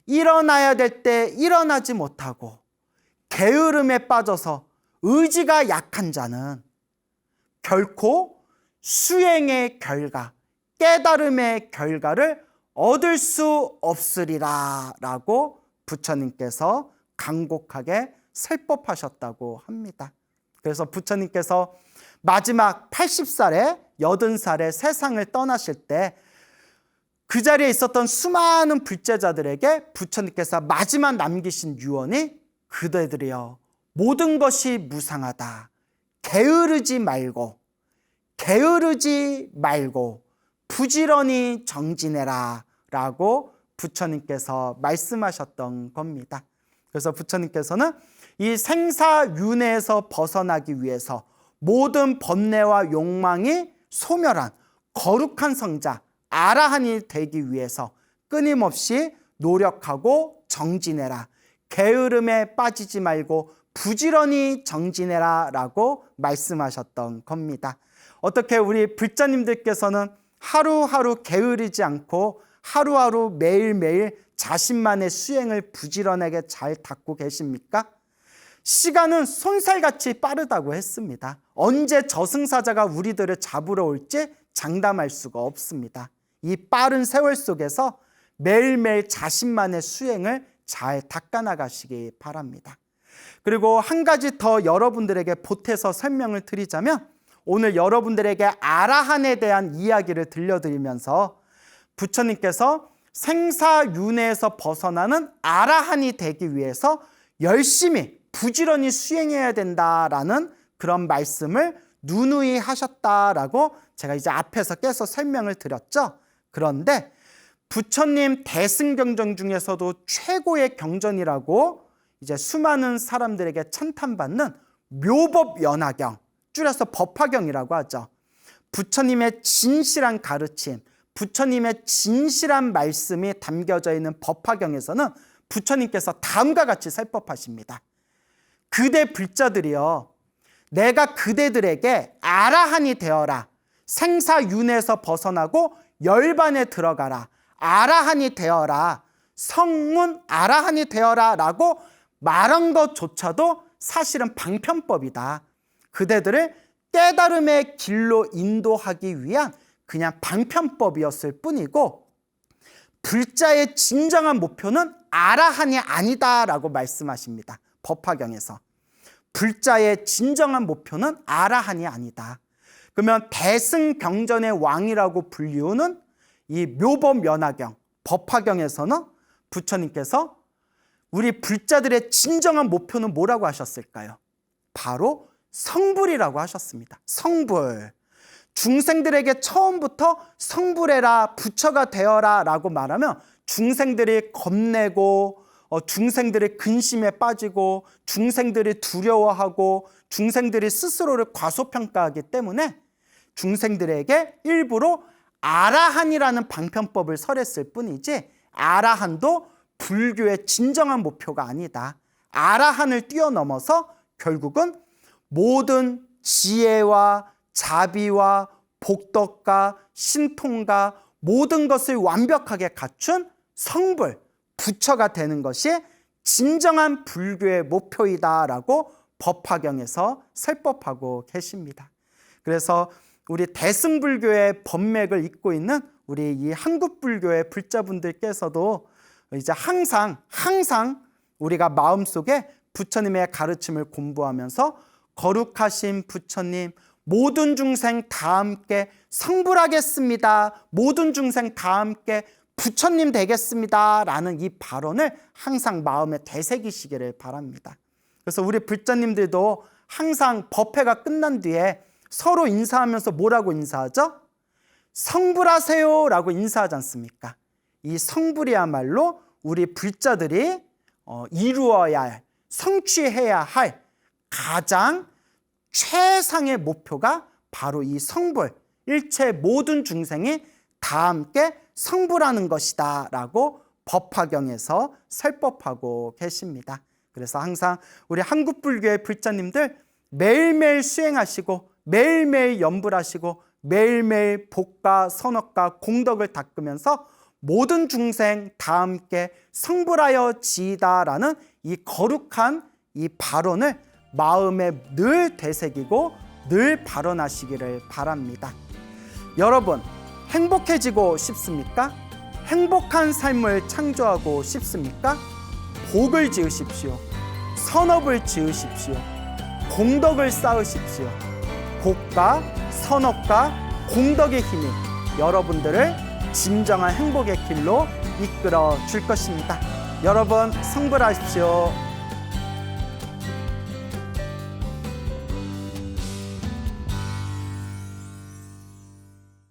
A: 일어나야 될 때 일어나지 못하고 게으름에 빠져서 의지가 약한 자는 결코 수행의 결과, 깨달음의 결과를 얻을 수 없으리라 라고 부처님께서 간곡하게 설법하셨다고 합니다. 그래서 부처님께서 마지막 80살에 80살에 세상을 떠나실 때 그 자리에 있었던 수많은 불제자들에게 부처님께서 마지막 남기신 유언이 그대들이여 모든 것이 무상하다. 게으르지 말고 부지런히 정진해라 라고 부처님께서 말씀하셨던 겁니다. 그래서 부처님께서는 이 생사윤회에서 벗어나기 위해서 모든 번뇌와 욕망이 소멸한 거룩한 성자 아라한이 되기 위해서 끊임없이 노력하고 정진해라. 게으름에 빠지지 말고 부지런히 정진해라 라고 말씀하셨던 겁니다. 어떻게 우리 불자님들께서는 하루하루 게으르지 않고 하루하루 매일매일 자신만의 수행을 부지런하게 잘 닦고 계십니까? 시간은 손살같이 빠르다고 했습니다. 언제 저승사자가 우리들을 잡으러 올지 장담할 수가 없습니다. 이 빠른 세월 속에서 매일매일 자신만의 수행을 잘 닦아나가시기 바랍니다. 그리고 한 가지 더 여러분들에게 보태서 설명을 드리자면 오늘 여러분들에게 아라한에 대한 이야기를 들려드리면서 부처님께서 생사윤회에서 벗어나는 아라한이 되기 위해서 열심히 부지런히 수행해야 된다라는 그런 말씀을 누누이 하셨다라고 제가 이제 앞에서 계속 설명을 드렸죠. 그런데 부처님 대승경전 중에서도 최고의 경전이라고 이제 수많은 사람들에게 찬탄받는 묘법연화경, 줄여서 법화경이라고 하죠. 부처님의 진실한 가르침, 부처님의 진실한 말씀이 담겨져 있는 법화경에서는 부처님께서 다음과 같이 설법하십니다. 그대 불자들이여 내가 그대들에게 아라한이 되어라. 생사윤회에서 벗어나고 열반에 들어가라. 아라한이 되어라. 성문 아라한이 되어라 라고 말한 것조차도 사실은 방편법이다. 그대들을 깨달음의 길로 인도하기 위한 그냥 방편법이었을 뿐이고 불자의 진정한 목표는 아라한이 아니다라고 말씀하십니다. 법화경에서. 불자의 진정한 목표는 아라한이 아니다. 그러면 대승경전의 왕이라고 불리우는 이 묘법연화경, 법화경에서는 부처님께서 우리 불자들의 진정한 목표는 뭐라고 하셨을까요? 바로 성불이라고 하셨습니다. 성불. 중생들에게 처음부터 성불해라, 부처가 되어라 라고 말하면 중생들이 겁내고 중생들이 근심에 빠지고 중생들이 두려워하고 중생들이 스스로를 과소평가하기 때문에 중생들에게 일부러 아라한이라는 방편법을 설했을 뿐이지 아라한도 불교의 진정한 목표가 아니다. 아라한을 뛰어넘어서 결국은 모든 지혜와 자비와 복덕과 신통과 모든 것을 완벽하게 갖춘 성불, 부처가 되는 것이 진정한 불교의 목표이다라고 법화경에서 설법하고 계십니다. 그래서 우리 대승불교의 법맥을 잇고 있는 우리 이 한국불교의 불자분들께서도 이제 항상 우리가 마음속에 부처님의 가르침을 공부하면서 거룩하신 부처님, 모든 중생 다 함께 성불하겠습니다. 모든 중생 다 함께 부처님 되겠습니다. 라는 이 발언을 항상 마음에 되새기시기를 바랍니다. 그래서 우리 불자님들도 항상 법회가 끝난 뒤에 서로 인사하면서 뭐라고 인사하죠? 성불하세요 라고 인사하지 않습니까? 이 성불이야말로 우리 불자들이 이루어야 할, 성취해야 할 가장 최상의 목표가 바로 이 성불, 일체 모든 중생이 다 함께 성불하는 것이다 라고 법화경에서 설법하고 계십니다. 그래서 항상 우리 한국불교의 불자님들 매일매일 수행하시고 매일매일 염불하시고 매일매일 복과 선업과 공덕을 닦으면서 모든 중생 다 함께 성불하여 지이다라는 이 거룩한 이 발언을 마음에 늘 되새기고 늘 발언하시기를 바랍니다. 여러분, 행복해지고 싶습니까? 행복한 삶을 창조하고 싶습니까? 복을 지으십시오. 선업을 지으십시오. 공덕을 쌓으십시오. 복과 선업과 공덕의 힘이 여러분들을 진정한 행복의 길로 이끌어 줄 것입니다. 여러분, 성불하십시오.